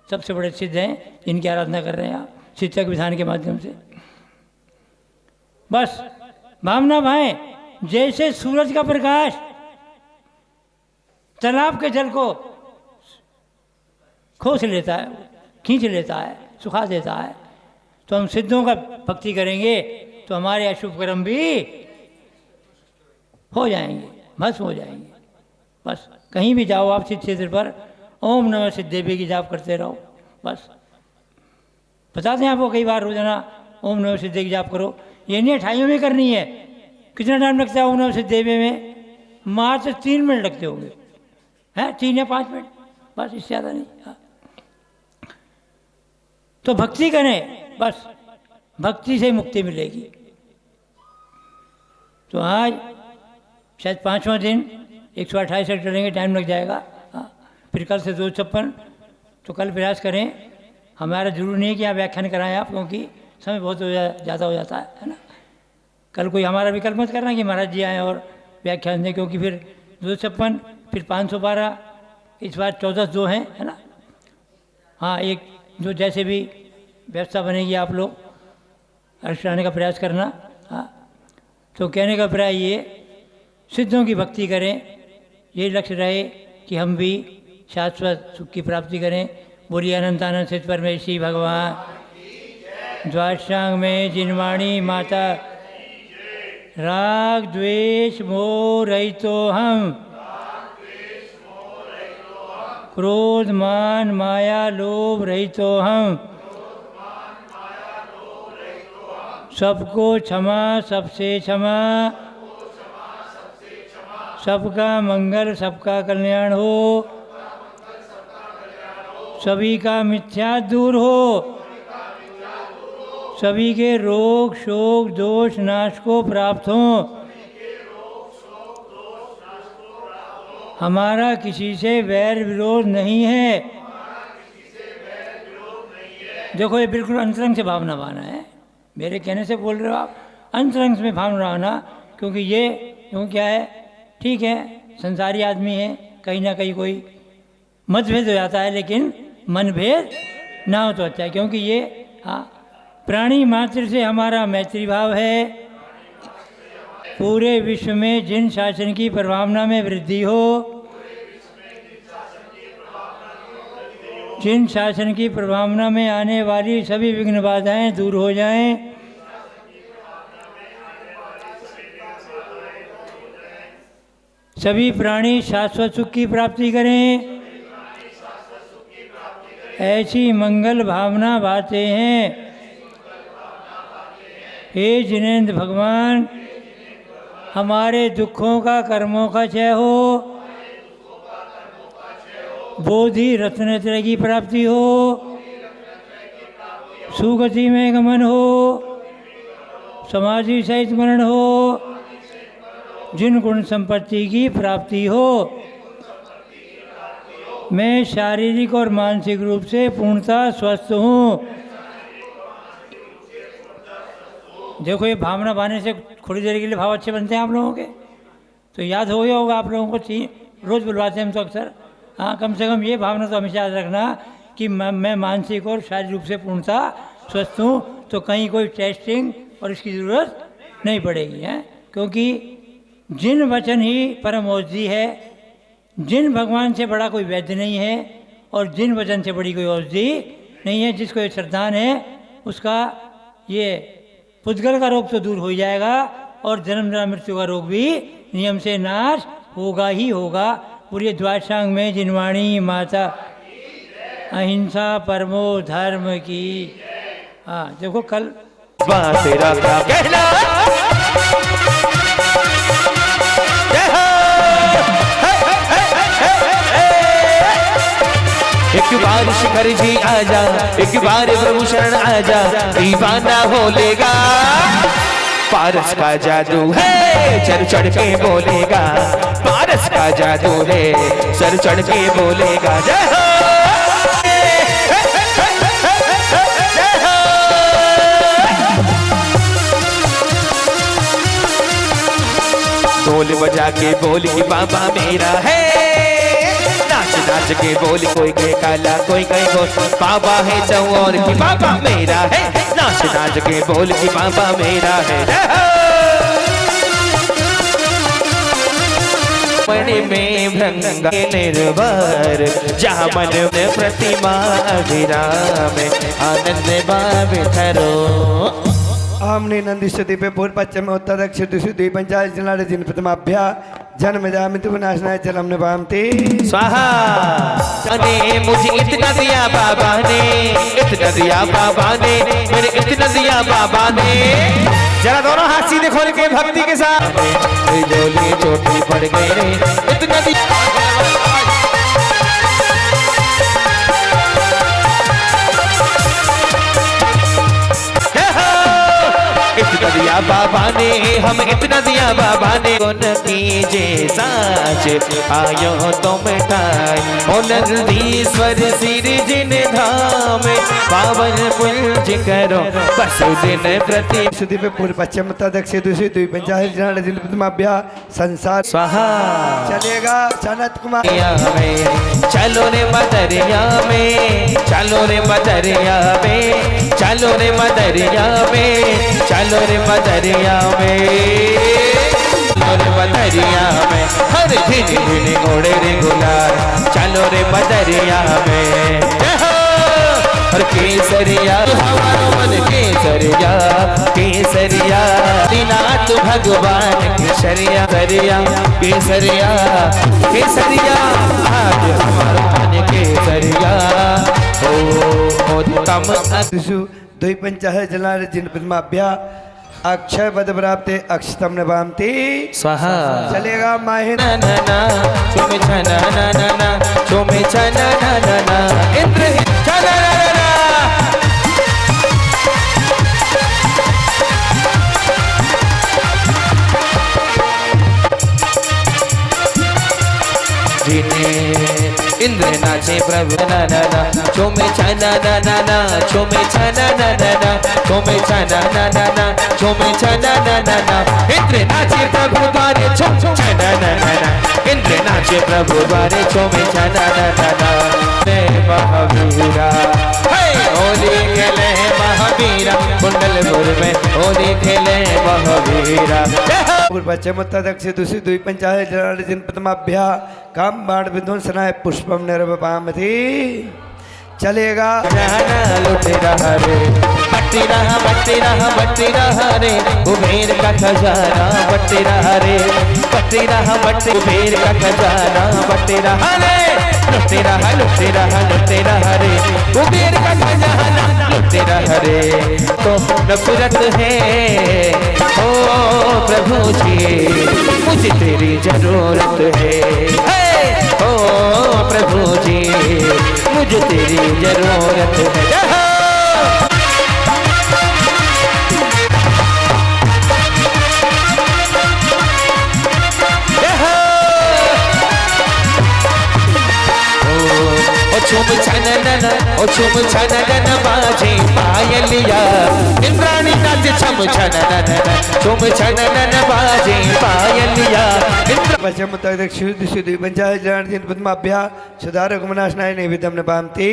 सबसे बड़े सिद्ध हैं जिनकी आराधना कर रहे हैं आप शिक्षक विधान के माध्यम से। बस भावना भाएं, जैसे सूरज का प्रकाश तालाब के जल को खोस लेता है, खींच लेता है, सुखा देता है। तो हम सिद्धों का भक्ति करेंगे तो हमारे अशुभ कर्म भी हो जाएंगे, भस्म हो जाएंगे। बस कहीं भी जाओ आप सिद्ध क्षेत्र पर, ओम नमः सिद्धेभ्य की जाप करते रहो। बस बताते हैं आपको कई बार रोजाना ओम नमः सिद्धेभ्य की जाप करो। ये नहीं 28 में करनी है। कितना टाइम लगता है ओम नमः सिद्धेभ्य में? मात्र 3 मिनट लगते होंगे, हैं 3 या 5 मिनट, बस इससे ज़्यादा नहीं। हाँ। तो भक्ति करें, बस भक्ति से मुक्ति मिलेगी। तो आज शायद 5वां दिन 128 सेकंड चलेंगे, टाइम लग जाएगा। हाँ, फिर कल से 256। तो कल प्रयास करें। हमारा जरूर नहीं है कि यहाँ व्याख्यान कराएं आप, क्योंकि समय बहुत ज़्यादा हो जाता है ना। कल कोई हमारा विकल्प मत करना कि महाराज जी आएँ और व्याख्यान दें, क्योंकि फिर 256, फिर 512, इस बार 14 हैं, है ना। हाँ, एक जो जैसे भी व्यवस्था बनेगी आप लोग अनुष्ठान का प्रयास करना। हाँ, तो कहने का प्राय ये, सिद्धों की भक्ति करें, ये लक्ष्य रहे कि हम भी शाश्वत सुख की प्राप्ति करें। बोलिए अनंतानंद सिद्ध परमेश्वरी भगवान। द्वादशांग में जिनवाणी माता, राग द्वेष मोह रहितो हम, क्रोध मान माया लोभ रहितो हम, सबको क्षमा सबसे क्षमा, सबका मंगल सबका कल्याण हो, सभी का मिथ्या दूर हो, सभी के रोग शोक दोष नाश को प्राप्त हो, हमारा किसी से वैर विरोध नहीं है। देखो ये बिल्कुल अंतरंग से भावना बाना है, मेरे कहने से बोल रहे हो आप, अंतरंग में भावना आना। क्योंकि ये क्यों क्या है, ठीक है संसारी आदमी है, कहीं ना कहीं कोई मतभेद हो जाता है, लेकिन मनभेद ना हो तो अच्छा है। क्योंकि ये हाँ, प्राणी मात्र से हमारा मैत्री भाव है। पूरे विश्व में जिन शासन की प्रभावना में वृद्धि हो, जिन शासन की प्रभावना में आने वाली सभी विघ्न बाधाएं दूर हो जाएं, सभी प्राणी शाश्वत सुख की प्राप्ति करें, ऐसी मंगल भावना बातें हैं। हे जिनेंद्र भगवान, हमारे दुखों का कर्मों का क्षय हो, बोधि रत्न त्रय की प्राप्ति हो, सुगति में गमन हो, समाधि सहित मरण हो, जिन गुण संपत्ति की प्राप्ति हो, मैं शारीरिक और मानसिक रूप से पूर्णतः स्वस्थ हूँ। देखो ये भावना बाने से थोड़ी देर के लिए भाव अच्छे बनते हैं आप लोगों के, तो याद हो गया होगा आप लोगों को, रोज़ बुलवाते हैं हम तो अक्सर। हाँ, कम से कम ये भावना तो हमेशा याद रखना कि मैं मानसिक और शारीरिक रूप से पूर्णतः स्वस्थ हूँ, तो कहीं कोई टेस्टिंग और इसकी ज़रूरत नहीं पड़ेगी है। क्योंकि जिन वचन ही परम औषधि है, जिन भगवान से बड़ा कोई वैद्य नहीं है, और जिन वचन से बड़ी कोई औषधि नहीं है। जिसको ये श्रद्धान है उसका ये पुद्गल का रोग तो दूर हो जाएगा, और जन्म जरा मृत्यु का रोग भी नियम से नाश होगा ही होगा। पूरे द्वादशांग में जिनवाणी माता, अहिंसा परमो धर्म की। हाँ देखो कल तेरा क्या कहना, एक बार शिखर जी आजा, एक बार प्रभु शरण आजा, दीवाना हो लेगा। पारस का जादू है, चढ़ चढ़ के बोलेगा, पारस का जादू है, चढ़ चढ़ के बोलेगा। जय हो ढोल बजा के बोल कि बाबा मेरा है, नाच नाच के बोल कोई कहे काला कोई कहे गोर, बाबा है चौर की बाबा मेरा है, नाच नाच के बोल कि बाबा मेरा है। मणि में भृंग निर्भर जहाँ मन में प्रतिमा अभिराम आनंद भाव धरो। आमने नंदी स्तुति पे पूर्व पश्चिम उत्तर दक्षिण दिशि पंचायत जिला जिन प्रथमाभ्या जन्म जामित विनाशनाय जलम निभामते स्वाहा। ने मुझे इतना दिया बाबा ने, इतना दिया बाबा ने, मेरे इतना दिया बाबा ने। जरा दोनों हाथ सीधे खोल के भक्ति के साथ जोली चोटी पड़ गई रे, इतना दिया इतना दिया बाबा ने, हम इतना दिया बाबा ने। गुण कीजे साच आयो तो मिठाई ओ नंदीश्वर सिर जिन धाम पावन पुंज करो बस दिन प्रति। स्तुति पे पूर्व पश्चिम उत्तर दक्षिण दिशि पंचायत जिला जिन प्रथमाभ्या संसार स्वाहा। चलेगा सनत कुमार में चलो रे मदरिया में, चलो रे मदरिया में, चलो रे मदरिया में, चलो रे मदरिया में, चलो रे मदरिया में। हर दिन दिन घोड़े रे गुलाल चलो रे मदरिया में। और केसरिया हमारो मन केसरिया, केसरिया दीनाथ भगवान केसरिया, केसरिया केसरिया केसरिया आज हमारो मन केसरिया ओ उत्तम दिशु दुई पंचायत जिला जिन प्रथमाभ्या अक्षय पद प्राप्त अक्षतम निभामते स्वाहा। चलेगा माहिर ना ना ना चुमे छना ना ना ना चुमे छना ना ना ना इंद्र चला ना ना ना। इंद्र नाचे प्रभु ना ना ना चोमे छना ना ना ना चोमे छना ना ना ना चोमे छना ना ना ना चोमे छना ना ना ना। इंद्र नाचे प्रभु द्वारे चोम छना ना ना ना इंद्र नाचे प्रभु द्वारे चोमे छना ना ना ना। हे महावीरा होली खेले महावीरा कुंडलपुर में होली खेले महावीरा। पूर्व पश्चिम उत्तर दक्षिण दिशि दुई पंचायत जिला जिन प्रथमाभ्या काम बाण विध्वंसनाय पुष्पम निर्वपामति। चलेगा जाना लुट रहा रे बट्टी रहा बट्टी रहा बट्टी रहा रे कुबेर का खजाना बट्टी रहा रे बट्टी रहा बट्टी कुबेर का खजाना बट्टी रहा रे लुटे रहा लुटे रहा लुटे रहा रे कुबेर का खजाना लुटे रहा रे। तो नफरत है ओ प्रभु जी मुझे तेरी जरूरत है ओ प्रभु जी मुझे तेरी जरूरत है। चुम छनन ओ चुम छनन बाजे पायलिया इंद्राणी नाच छम छनन चुम छनन बाजे पायलिया। पश्चिम उत्तर दक्षिण दिशि दुई पंचायत जिला जिन प्रथमाभ्या सुधारक मनाशनाय निवेदम निभामते।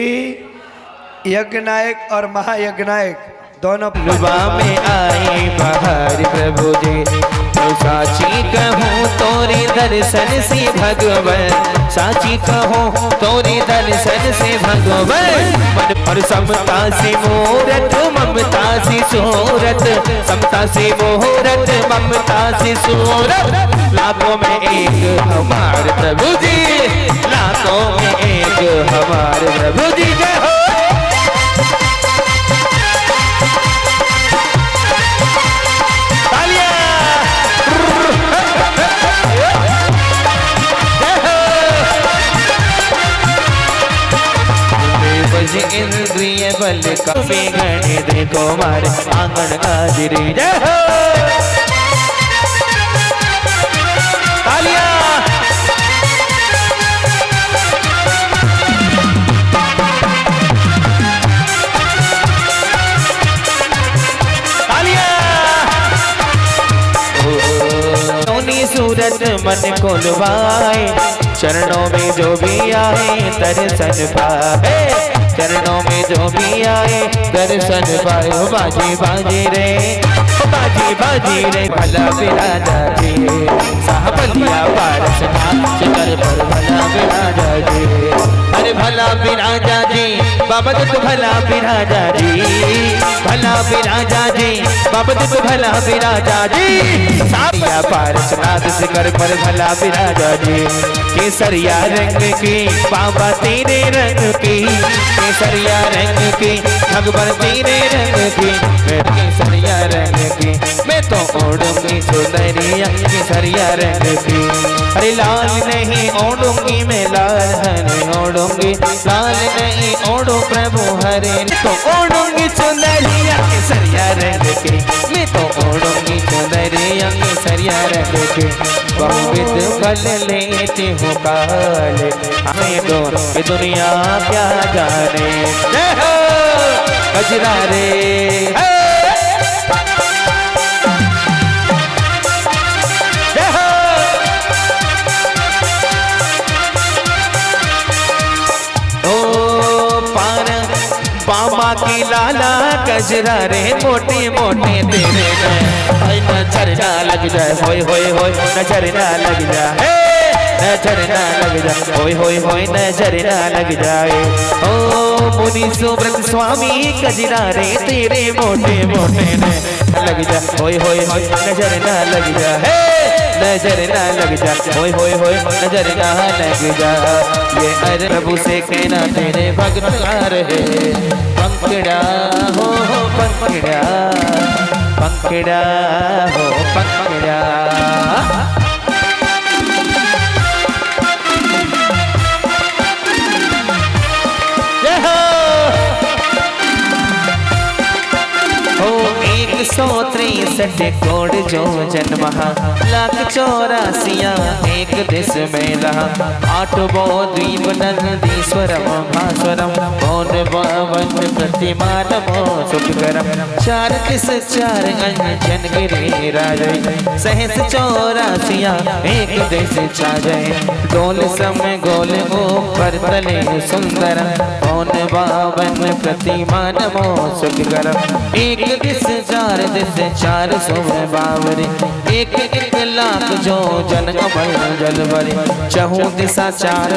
यज्ञ नायक और महायज्ञ नायक दोनों लुबा में आए बाहर प्रभु जी तो साची कहूँ तोरे दर्शन से भगवन साची कहूँ तोरे दर्शन से भगवन। मन पर समता से मोरत ममता से सूरत समता से मोहरत ममता से सूरत लाखों में एक हमारे प्रभु जी लाखों में एक हमारे प्रभु जी जय हो। इंद्रिय बल का गणित देखो मारे आंगन गाजरी जय हो। तालियां सूरत मन को लुभाए चरणों में जो भी आए दर्शन पाए, चरणों में जो भी आए दर्शन पाए। बाजी बाजी रे, बाजी बाजी रे, भला बिराजा जी साहबलिया पारसनाथ शिखर पर भला बिराजा जी। अरे भला बिराजा जी बाबा तो भला बिराजा जी, भला बिराजा जी बाबा तो भला बिराजा जी। साहबलिया पारसनाथ शिखर पर भला बिराजा जी। केसरिया रंग की बाबा तेरे रंग की, केसरिया रंग की भगवान तेरे रंग की, मैं केसरिया रंग की मैं तो ओढ़ूंगी सुंदरिया केसरिया रंग की। अरे लाल नहीं ओढ़ूंगी मैं लाल हरे ओढ़ूंगी, लाल नहीं ओढ़ो प्रभु हरे तो ओढ़ूंगी सुंदरिया केसरिया रंग की, मैं तो ओढ़ूंगी सुंदरिया केसरिया रंग की। बहुविध फल लेती हूँ काले, हमें तो ये दुनिया क्या जाने। जय हो गजरा रे, जय हो। ओ पार बाबा की लाला गजरा रे मोटे मोटे तेरे नजर ना लग जाए, होय होय होय नजर ना लग जाए, नजर ना लग जाए, होय होय होय नजर ना लग जाए। ओ मुनि सुब्रत स्वामी गजरा रे तेरे मोटे मोटे लग जाए, होय होय होय नजर ना लग जाए, नजर ना लग जा, होय होय होय नजर ना लग जा। ये अरे प्रभु से कहना तेरे भक्त आ रहे, पंखड़ा हो पंखड़ा, पंखड़ा हो पंखड़ा। हो 163 कोड जो जन्म लाख 84 एक देश में रहा, 8 द्वीप नंदीश्वरम भास्वरम मौन पावन प्रतिमानमो सुखकरम। 4 दिस 4 अंजन गिरिराज, सहस 84 एक देश छा जाए। डोल समय गोल ऊपर तले सुंदर मौन पावन प्रतिमानमो सुखकरम। एक दिस 4 दिस 452 एक लाख जो जन कमल जलवरी। चहु दिशा 4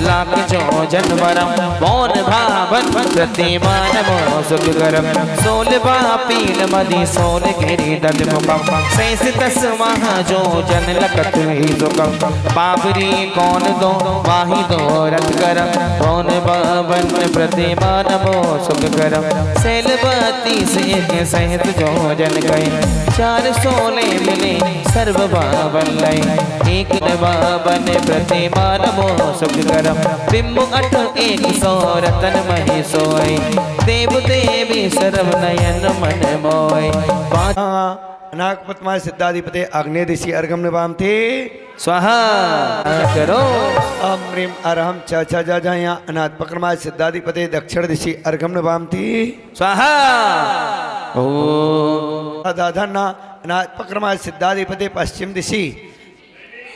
लाख जो जनवरम मौन भावन प्रतिमान मो सुखकरम। 16 पील मदि 16 गिरि दलमुखम, 10 महा जो जन लखत ही सुखम। बाबरी कौन दो वाही दो रथ करम, मौन भावन प्रतिमान मो सुखकरम। 32 एक सहित जो जन कहे, 416 मिले सर्व बावन लय। एक बावन प्रतिमान मो सुखकरम। बिंब 8 100 रतन मही सोय, देव देवी सर्व नयन मन मोय। अनाकपतमा सिद्धाधिपते आग्नेय दिशि अर्घम निभाम थे स्वाहा करो। अम ह्रीम अरहम च छ ज ज यहाँ अनाथ पक्रमा सिद्धाधिपते दक्षिण दिशि अर्घम निभाम थी स्वाहा। ओ दाधना अनाथ पक्रमा सिद्धाधिपते पश्चिम दिशि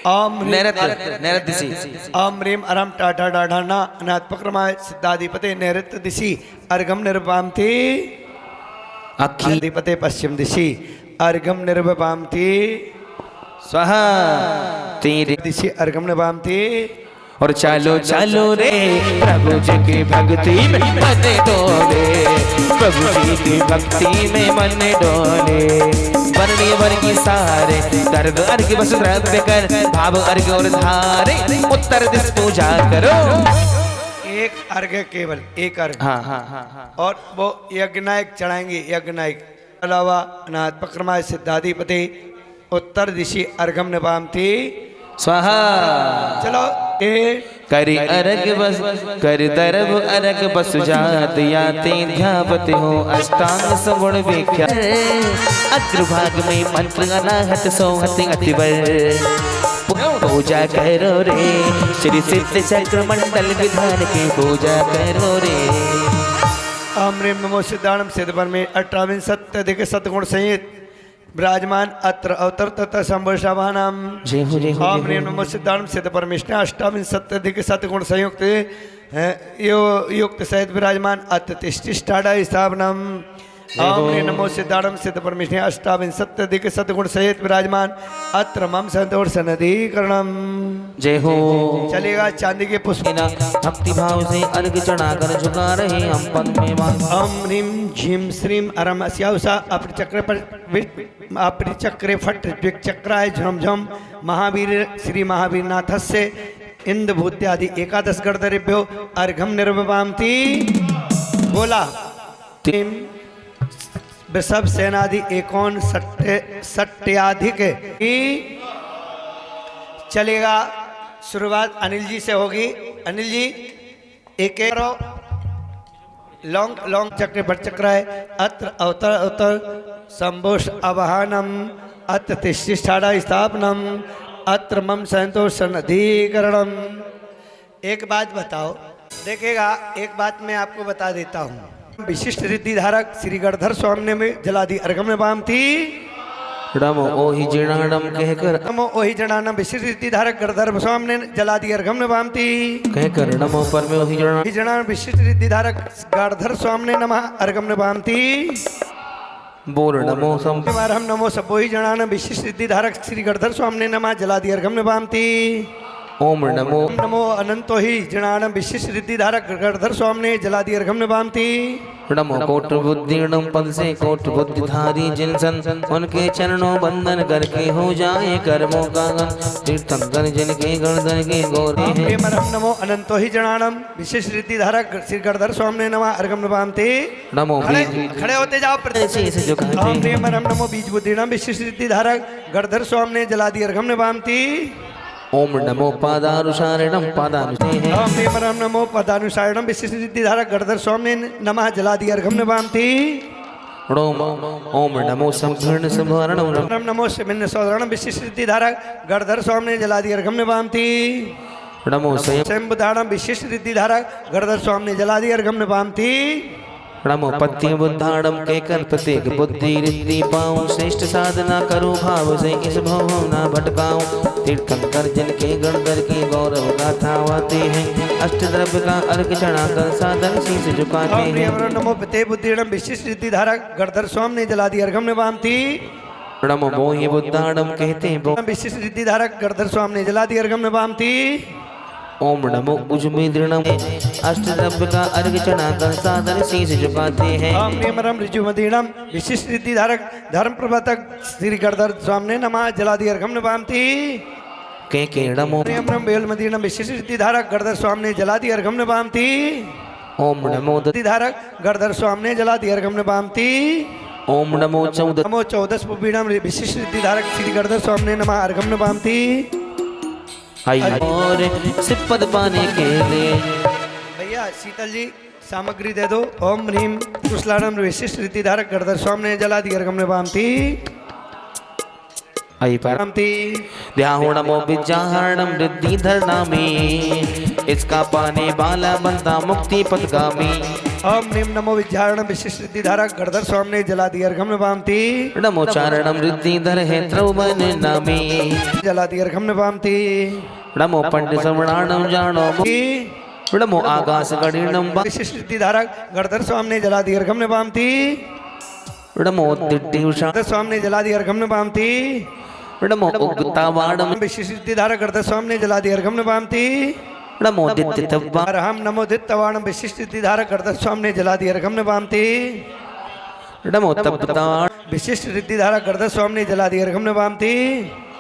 ओम नैरत नैरत दिशि ओम ह्रीम अरहम टाटा डाढ़ाना अनाथ पक्रमा सिद्धाधिपते नैरत दिशि अर्घम निर्वाम थी अधिपते पश्चिम दिशि अर्घम निर्वाम थी स्वाहा। तेरे दिशि अर्घम निर्वाम थी। और चालो चालो रे प्रभु जी की भक्ति में मन डोले, प्रभु जी की भक्ति में मन डोले। वर्णीय वर्गी सारे दर्द अर्घ बस द्रव्य कर, भाव अर्घ और धारे उत्तर दिश पूजा करो। एक अर्घ केवल एक अर्घ, हाँ हाँ हाँ हाँ। और वो यज्ञनायक चढ़ाएंगे। यज्ञनायक अलावा अनाथ पक्रमा सिद्धाधिपति उत्तर दिशि अर्घम निभाम थी स्वाहा। चलो ए करी अर्घ बस कर दरब अर्घ बस जात याते ध्यावत हो अष्टांग सगुण व्याख्या। अग्रभाग में मंत्र अनाहत सोहत अतिवर, पूजा करो रे श्री सिद्ध चक्र मंडल विधान की पूजा करो रे। अमृम नमो सिद्धाणम सिद्धपर में 18 सत्य अधिक सतगुण सहित विराजमान अत्र अवतर तथा संभोषावानाम जय हो जय हो ओम जय हो। नमो सिद्धार्थ सिद्ध परमेष्ठ अष्टाविंशत्यधिक सतगुण संयुक्त यो युक्त सहित विराजमान अत्र तिष्ठिष्ठाडा स्थापनम ओम नमो सिद्धार्थ सिद्ध परमेष्ठ अष्टाविंशत्यधिक सतगुण सहित विराजमान अत्र मम संतोष सनदीकरणम। जय हो। चलेगा चांदी के पुष्प भक्ति भाव से अर्घ चढ़ाकर झुका रहे हम पद में माथा। ओम ह्रीम झीम श्रीम अरम अस्याउषा अपचक्र पर अपचक्रे फट चक्राय झम झम महावीर श्री महावीर नाथस्य इंद भूत्यादि एकादश गणधरेभ्यो अर्घम निर्वपामति। बोला तीन वृषभ सेनादि एकोन सट्याधिक की। चलेगा शुरुआत अनिल जी से होगी। अनिल जी एक लौंग लौंग चक्र भट चक्र है अत्र अवतर अवतर संभोष अवहानम अत्र तिष्ठिष्ठाडा स्थापनम अत्र मम संतोष अधिकरणम। एक बात बताओ, देखिएगा एक बात मैं आपको बता देता हूँ। विशिष्ट रिद्धि धारक श्री गणधर स्वामी में जलादि अर्घम बाम थी। नमो ओहि जीर्णाणम कहकर नमो ओहि जनानम विशिष्ट रिद्धि धारक गणधर स्वामी ने जलादि अर्घम बाम थी। कहकर नमो पर में ओहि जीर्णाणम जनान विशिष्ट रिद्धि धारक गणधर स्वामी ने नमः अर्घम बाम थी। बोल नमो सम हम नमो सबोहि जनान विशिष्ट रिद्धि धारक श्री गणधर स्वामी ने नमः जलादि अर्घम बाम थी। ओम नमो नमो अनंतो ही जनानम विशिष्ट रिद्धि धारक गणधर स्वामी ने जलादि अर्घम बाम थी। नमो कोट बुद्धिणम पद से कोट बुद्धिधारी जिनसन उनके चरणों बंदन करके हो जाए कर्मों का गन तीर्थंकर जिनके गणधर के गौरी हैं। प्रेमरम नमो अनंतो ही जनानम विशिष्ट रिद्धि धारक श्री गणधर स्वामी ने नमः अर्घम बाम थी। नमो खड़े होते जाओ। शीश झुकाते ओम प्रेमरम नमो बीज बुद्धिणम विशिष्ट रिद्धि धारक गणधर स्वामी ने जलादि अर्घम बाम थी। ओम नमो पादानुसारिणम पादानुसे हैं। ओम प्रेमरम नमो पदानुसारिणम विशिष्ट रिद्धि धारक गणधर स्वामी ने नमः जलादि अर्घम बाम थी। ओम नमो संभर्ण संभरणम ओम नमो शिमिन्न सौदरणम विशिष्ट रिद्धि धारक गणधर स्वामी ने जलादि अर्घम बाम थी। नमो स्वयंबुधारणम विशिष्ट रिद्धि धारक गणधर स्वामी ने जलादि अर्घम बाम थी। नमो पत्य बुद्धाड़म कहकर प्रत्येक बुद्धि रिद्धि पाऊं श्रेष्ठ साधना करो भाव से इस भव ना भटकाऊं तीर्थंकर जिनके गणधर की गौरव गाथा गाते हैं अष्ट द्रव्य का अर्घ चढ़ाकर सादर शीश झुकाते हैं। नमो पिते बुद्धिणम विशिष्ट रिद्धि धारक गणधर स्वामी ने जलादि अर्घम बाम थी। नमो मोहि बुद्धाड़म कहते हैं विशिष्ट रिद्धि धारक गणधर स्वामी ने जलादि अर्घम बाम थी। ओम नमो उज्मीदृणम अष्ट द्रव्य का अर्घ चढ़ाकर सादर शीश झुकाते हैं। ओम प्रेमरम ऋजुमदीणम विशिष्ट रिद्धि धारक धर्म प्रवर्तक श्री गणधर स्वामी ने नमः जलादि अर्घम बाम थी। के नमो प्रेमरम बेलमदीणम विशिष्ट रिद्धि धारक गणधर स्वामी ने जलादि अर्घम बाम थी। ओम नमो रिद्धि धारक गणधर स्वामी ने जलादि अर्घम बाम थी। ओम नमो 14 नमो 14 पुबीणम विशिष्ट रिद्धि धारक श्री गणधर स्वामी ने नमः अर्घम बाम थी। और सिपद पाने के लिए भैया शीतल जी सामग्री दे दो। ओम ह्रीम कुशलानम विशिष्ट रिद्धि धारक गणधर स्वामी ने जलादि अर्घम बाम थी। आई पर ध्याहो नमो विद्याहरणम रिद्धि धरनामी इसका पाने वाला बंदा मुक्ति पदगामी। ओम नीम नमो विद्यारणम विशिष्ट रिद्धि धारक गणधर स्वामी ने जलादि अर्घम बाम थी। नमो चारणम रिद्धि धर है त्रौवन नामी जलादि अर्घम बाम थी। नमो पंडित श्रवणाणम जानो नमो आकाश गणिणम विशिष्ट रिद्धि धारक गणधर स्वामी ने जलादि अर्घम बाम थी। नमो दिट्टि उषा गणधर स्वामी ने जलादि अर्घम बाम थी। नमो उगतावाणम विशिष्ट रिद्धि धारक गणधर स्वामी ने जलादि अर्घम बाम थी। नमो दित्तवा अरहम नमो दित्तवाणम विशिष्ट रिद्धि धारक गणधर स्वामी ने जलादि अर्घम बाम थी। नमो तप्तवाण विशिष्ट रिद्धि धारक गणधर स्वामी ने जलादि अर्घम बाम थी।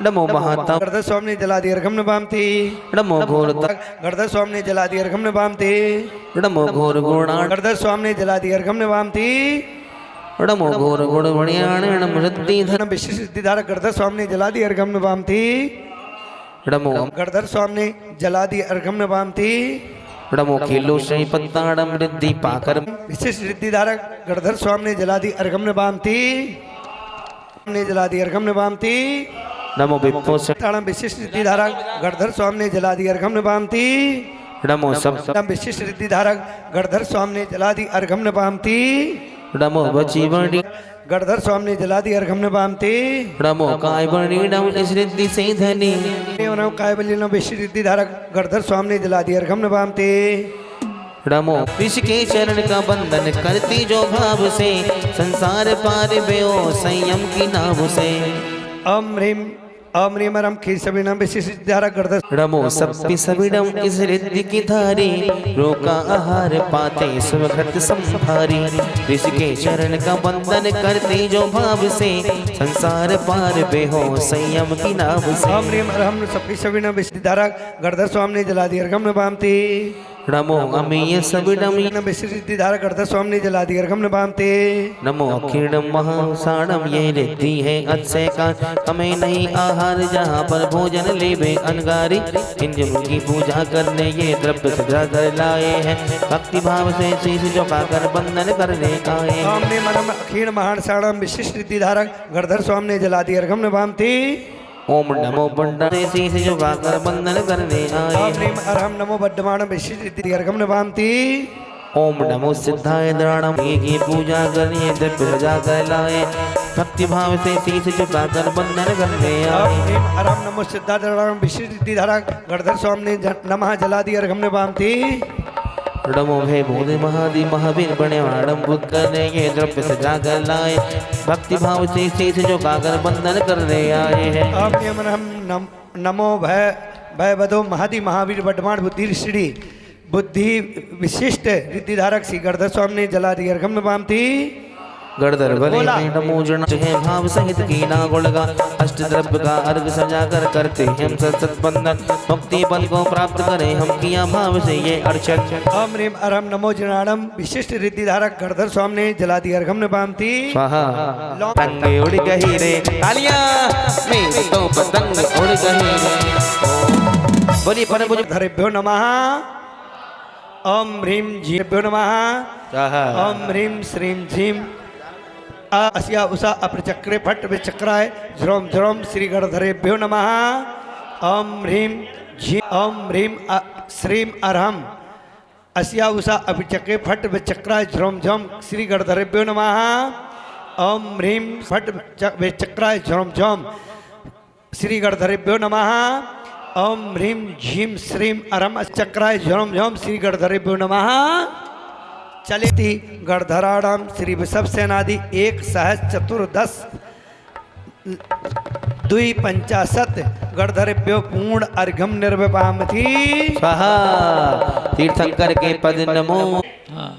नमो महाता गणधर स्वामी ने जलादि अर्घम बाम थी। नमो घोर गणधर स्वामी ने जलादि अर्घम बाम थी। नमो घोर गुणाण गणधर स्वामी ने जलादि अर्घम बाम थी। नमो घोर गुण वणियाणम रिद्धि धर विशिष्ट रिद्धि धारक गणधर स्वामी ने जलादि अर्घम बाम थी। नमो गणधर स्वामी ने जलादि अर्घम बाम थी। नमो खिलो श्री पत्ताड़म रिद्धि पाकर विशिष्ट रिद्धि धारक गणधर स्वामी ने जलादि अर्घम बाम थी। ने जलादि अर्घम बाम थी। नमो विप्पो ताड़म विशिष्ट रिद्धि धारक गणधर स्वामी ने जलादि अर्घम बाम थी। नमो सब विशिष्ट रिद्धि धारक गणधर स्वामी ने जलादि अर्घम बाम थी। नमो बची बड़ी गणधर स्वामी ने जला दी अर्घम ने बामती नमो काय बड़ी नम इस रिद्धि से धनी काय बली नो विश्व धारक गणधर स्वामी ने जला दी अर्घम ने बामती नमो विश्व के चरण का बंधन करती जो भाव से संसार पार बेओ संयम की नाव से ओम ह्रीम रम खीर सबिनम विशिष्ट धारक गणधर नमो सप्पि सबिडम इस रिद्धि की धारी रोका आहार पाते सुखत संभारी विश्व के चरण का बंधन करती जो भाव से संसार पार बेहो संयम की नाव से ओम ह्रीम रम सप्पि सबिनम विशिष्ट धारक गणधर स्वामी ने जला दी अर्घम ने बामती नमो अमीय सबिडम विशिष्ट धारक गणधर स्वामी ने जला दी अर्घम ने बामती नमो अखिणम महासाणम ये रिद्धि है अक्षय का हमें नहीं आहार जहाँ पर भोजन लेवे अनगारी इन की पूजा करने ये द्रव्य सजा कर लाए हैं भक्ति भाव से शीश झुकाकर बंधन करने आए ओम ह्रीम रम अखीण महान साणम विशिष्ट धारक गणधर स्वामी ने जला दी अर्घम ने बामती ओम नमो बंडा से शीश झुकाकर बंधन करने आए ओम ह्रीम अरहम नमो बड्डमाण विशिष्ट अर्घम ने बामती ओम नमो सिद्धाय द्राणम की पूजा करने द्रव्य सजा कर लाए भक्ति भाव से शीश झुकाकर बंधन करने ओम आए ह्रीम अरहम नमो सिद्धार्थ विशिष्ट धारक गणधर स्वामी ने नमः जला दी अर्घम ने बामती नमो भे भूत महादि महावीर बने वाणम बुद्ध करने ये द्रव्य सजा कर लाए भक्ति भाव से शीश झुकाकर बंधन करने आए हैं ओम ह्रीम नमो भय बधो महादि महावीर बड्डमाण बुद्धि श्री बुद्धि विशिष्ट रिद्धि धारक श्री गणधर स्वामी ने जला दी अर्घम ने बामती गणधर बले में नमो जन है भाव सहित की ना गुणगा अष्ट द्रव्य का अर्घ सजा कर करते हम सत बंधन मुक्ति बल को प्राप्त करें हम किया भाव से ये अर्चन ओम ह्रीम अरहम नमो जनाणम विशिष्ट रिद्धि धारक गणधर स्वामी ने जला दी अर्घम ने बामती स्वाहा पतंग उड़ गई रे तालियां मेरी तो पतंग उड़ गई रे बोली पर बोली धरेभ्यो नमः ओम ह्रीम झीभ्यो नमः स्वाहा ओम ह्रीम श्रीम झीम अस्या उषा अप्रचक्रे फट विचक्राय झ्रोम झ्रोम श्री गणधरेभ्यो नमः ओम ह्रीम झी ओम ह्रीम श्रीम अरहम अस्या उषा अभिचक्रे फट विचक्राय झ्रोम झ्रोम श्री गणधरेभ्यो नमः ओम ह्रीम फट विचक्राय झ्रोम झ्रोम श्री गणधरेभ्यो नमः ओम ह्रीम झीम श्रीम अरहम चक्राय झ्रोम झ्रोम श्री गणधरेभ्यो नमः चले थी गणधराणाम श्री वृषभ सेनादि 1 सहज 14 250 गणधरेभ्यो पूर्ण अर्घम निर्विपाम थी स्वाहा तीर्थंकर के पद नमो हाँ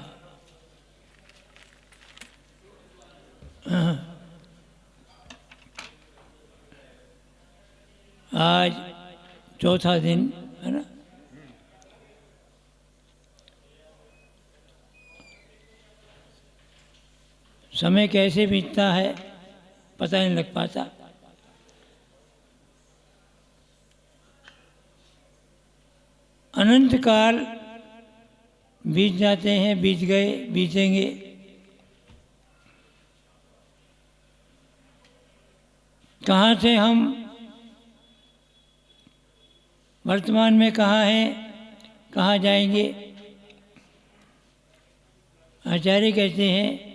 आज चौथा दिन है ना। समय कैसे बीतता है पता नहीं लग पाता। अनंत काल बीत जाते हैं, बीत गए, बीतेंगे। कहाँ से हम वर्तमान में कहाँ हैं, कहाँ जाएंगे। आचार्य कहते हैं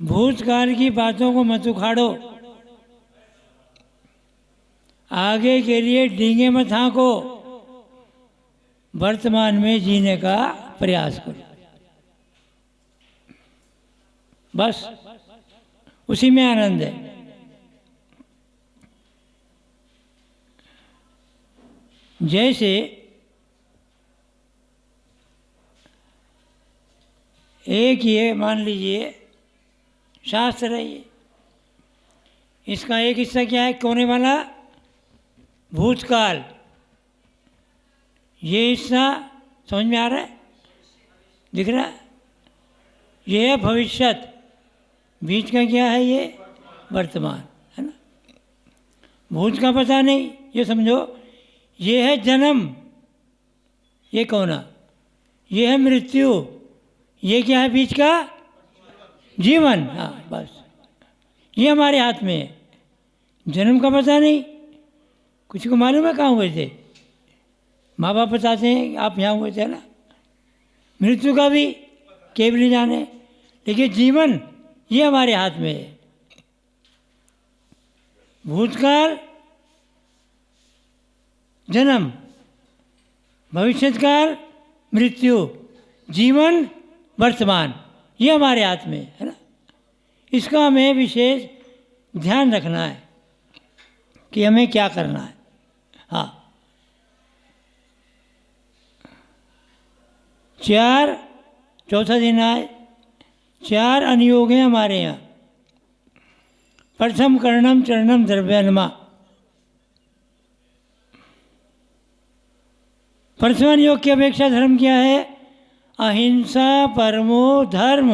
भूतकाल की बातों को मत उखाड़ो, आगे के लिए डींगे मत हाँको, वर्तमान में जीने का प्रयास करो। बस उसी में आनंद है। जैसे एक ये मान लीजिए शास्त्र है, ये इसका एक हिस्सा क्या है, कोने वाला भूतकाल, ये हिस्सा समझ में आ रहा है, दिख रहा है, ये है भविष्यत, बीच का क्या है, ये वर्तमान है ना। भूत का पता नहीं, ये समझो ये है जन्म, ये कोना, ये है मृत्यु, ये क्या है बीच का जीवन। हाँ बस ये हमारे हाथ में है। जन्म का पता नहीं, कुछ को मालूम है कहाँ हुए थे, माँ बाप बताते हैं आप यहाँ हुए थे ना, मृत्यु का भी केवल नहीं जाने, लेकिन जीवन ये हमारे हाथ में है। भूतकाल जन्म, भविष्यकाल मृत्यु, जीवन वर्तमान, ये हमारे हाथ में है ना। इसका हमें विशेष ध्यान रखना है कि हमें क्या करना है। हाँ, 4 चौथा दिन आए, 4 अनुयोग हैं हमारे यहाँ। प्रथम कर्णम चरणम द्रव्यनमा। प्रथम अनुयोग की अपेक्षा धर्म क्या है? अहिंसा परमो धर्म।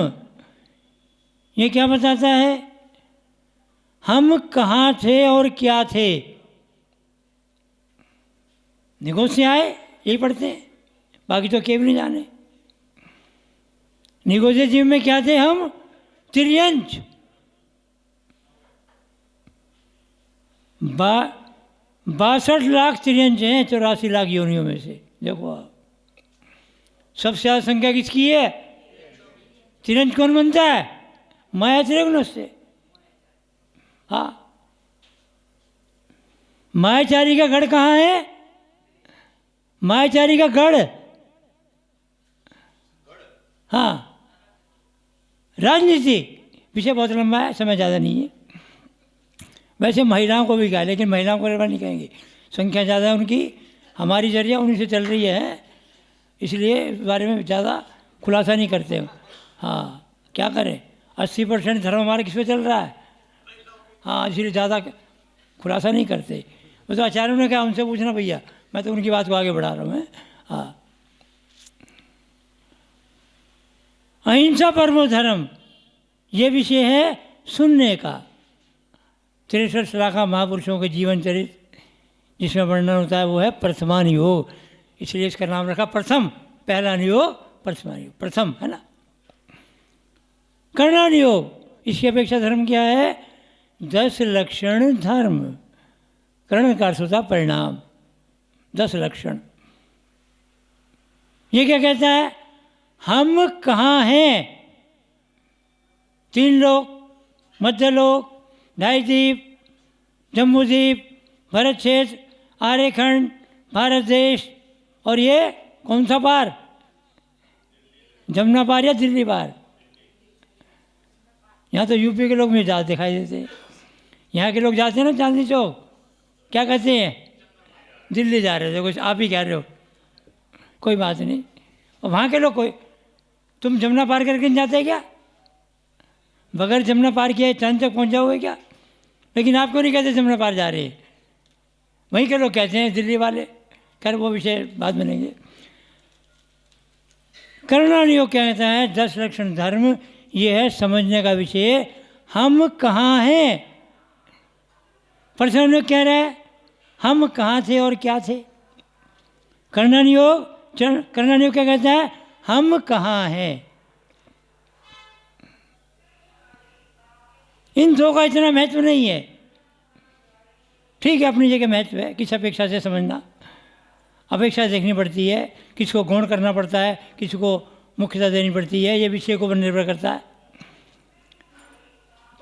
ये क्या बताता है? हम कहाँ थे और क्या थे। निगोज से आए, यही पढ़ते हैं, बाकी तो केवल नहीं जाने। निगोज जीव में क्या थे हम? त्रियंच। 62 लाख त्रियंच हैं 84 लाख योनियों में से। देखो आप, सबसे ज़्यादा संख्या किसकी है? त्रियंच कौन बनता है? माया त्रिगुण से। हाँ, मायाचारी का गढ़ कहाँ है? मायाचारी का गढ़, हाँ, राजनीति। विषय बहुत लंबा है, समय ज़्यादा नहीं है। वैसे महिलाओं को भी कहा, लेकिन महिलाओं को नहीं कहेंगे, संख्या ज़्यादा है उनकी, हमारी जरिया उन्हीं से चल रही है, इसलिए इस बारे में ज़्यादा खुलासा नहीं करते। हाँ, क्या करें, 80% धर्म हमारा किस पे चल रहा है। हाँ, इसलिए ज़्यादा खुलासा नहीं करते। वो तो आचार्यों ने कहा उनसे पूछना भैया, मैं तो उनकी बात को आगे बढ़ा रहा हूँ मैं। हाँ, अहिंसा परमो धर्म, ये विषय है सुनने का। 63 श्लाघा महापुरुषों के जीवन चरित्र जिसमें वर्णन होता है वो है प्रथमानुयोग, इसलिए इसका नाम रखा प्रथम। पहला अनुयोग प्रथमानुयोग, प्रथम है ना। कर्णानुयोग, इसकी अपेक्षा धर्म क्या है? 10 लक्षण धर्म। कर्ण का अर्थ होता परिणाम, 10 लक्षण। ये क्या कहता है? हम कहाँ हैं? 3 लोक, मध्यलोक, ढाईद्वीप, जम्बूद्वीप, भरत क्षेत्र, आर्यखंड, भारत देश, और ये कौन सा पार? जमुना पार या दिल्ली पार? यहाँ तो यूपी के लोग मुझे ज़्यादा दिखाई देते हैं। यहाँ के लोग जाते हैं ना चांदनी चौक, क्या कहते हैं? दिल्ली जा रहे थे, कुछ आप ही कह रहे हो, कोई बात नहीं। और वहाँ के लोग कोई, तुम जमुना पार करके नहीं जाते क्या? बगैर जमुना पार किए चांद तक पहुँच जाओगे क्या? लेकिन आपको नहीं कहते जमुना पार जा रहे हैं, वहीं के लोग कहते हैं दिल्ली वाले। खैर वो विषय बाद में लेंगे। कर्णानुयोग क्या कहता है? 10 लक्षण धर्म, ये है समझने का विषय, हम कहाँ हैं। प्रथम अनुयोग कह रहा है हम कहाँ थे और क्या थे। कर्णानुयोग क्या कहता है? हम कहाँ हैं। इन दो का इतना महत्व नहीं है, ठीक है, अपनी जगह महत्व है, किस अपेक्षा से समझना, अपेक्षा देखनी पड़ती है, किसको गौण करना पड़ता है, किसको मुख्यता देनी पड़ती है, ये विषय को निर्भर करता है।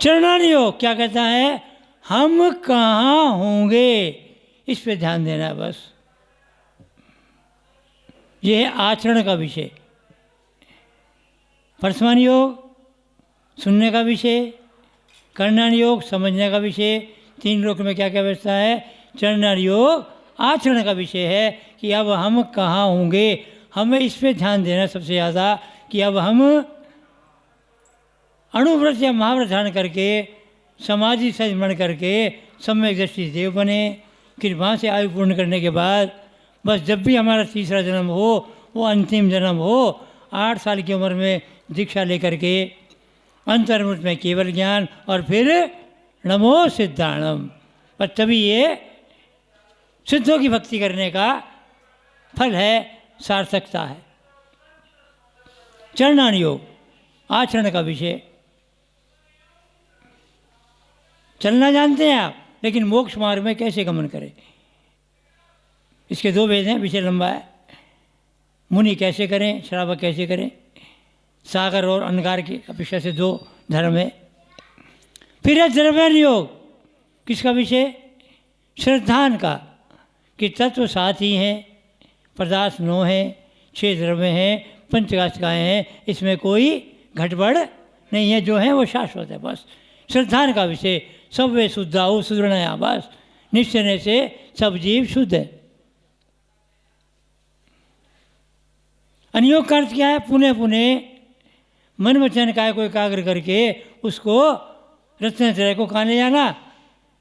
चरणानुयोग क्या कहता है? हम कहाँ होंगे, इस पे ध्यान देना है बस। ये है आचरण का विषय। प्रथमानुयोग सुनने का विषय, कर्णानुयोग समझने का विषय, 3 लोक में क्या क्या व्यवस्था है। चरणानुयोग आचरण का विषय है कि अब हम कहाँ होंगे, हमें इस पे ध्यान देना सबसे ज़्यादा कि अब हम अणुव्रत या महाव्रत धारण करके समाधि से स्मरण करके सम्यक दृष्टि देव बने। फिर वहाँ से आयु पूर्ण करने के बाद बस जब भी हमारा तीसरा जन्म हो, वो अंतिम जन्म हो, 8 साल की उम्र में दीक्षा लेकर के अंतर्मुख में केवल ज्ञान, और फिर नमो सिद्धाणम, पर तभी ये सिद्धों की भक्ति करने का फल है, सार्थकता है। चरणानुयोग आचरण का विषय। चलना जानते हैं आप, लेकिन मोक्ष मार्ग में कैसे गमन करें, इसके 2 भेद हैं, विषय लंबा है। मुनि कैसे करें, श्रावक कैसे करें। सागर और अंगार की अपेक्षा से 2 धर्म है। फिर है द्रव्यान योग, किसका विषय? श्रद्धान का, कि तत्व 7 ही हैं, पदार्थ 9 हैं, 6 द्रव्य हैं, पंचकाशिकाएँ हैं, इसमें कोई घटबड़ नहीं है, जो है वो शाश्वत है। बस श्रद्धान का विषय, सब वे शुद्धाओ सुदृढ़या, बस निश्चय से सब जीव शुद्ध है। अनियोग का अर्थ क्या है? पुनः पुनः मन वचन काय को एकाग्र करके उसको रत्नत्रय को कहाँ ले जाना?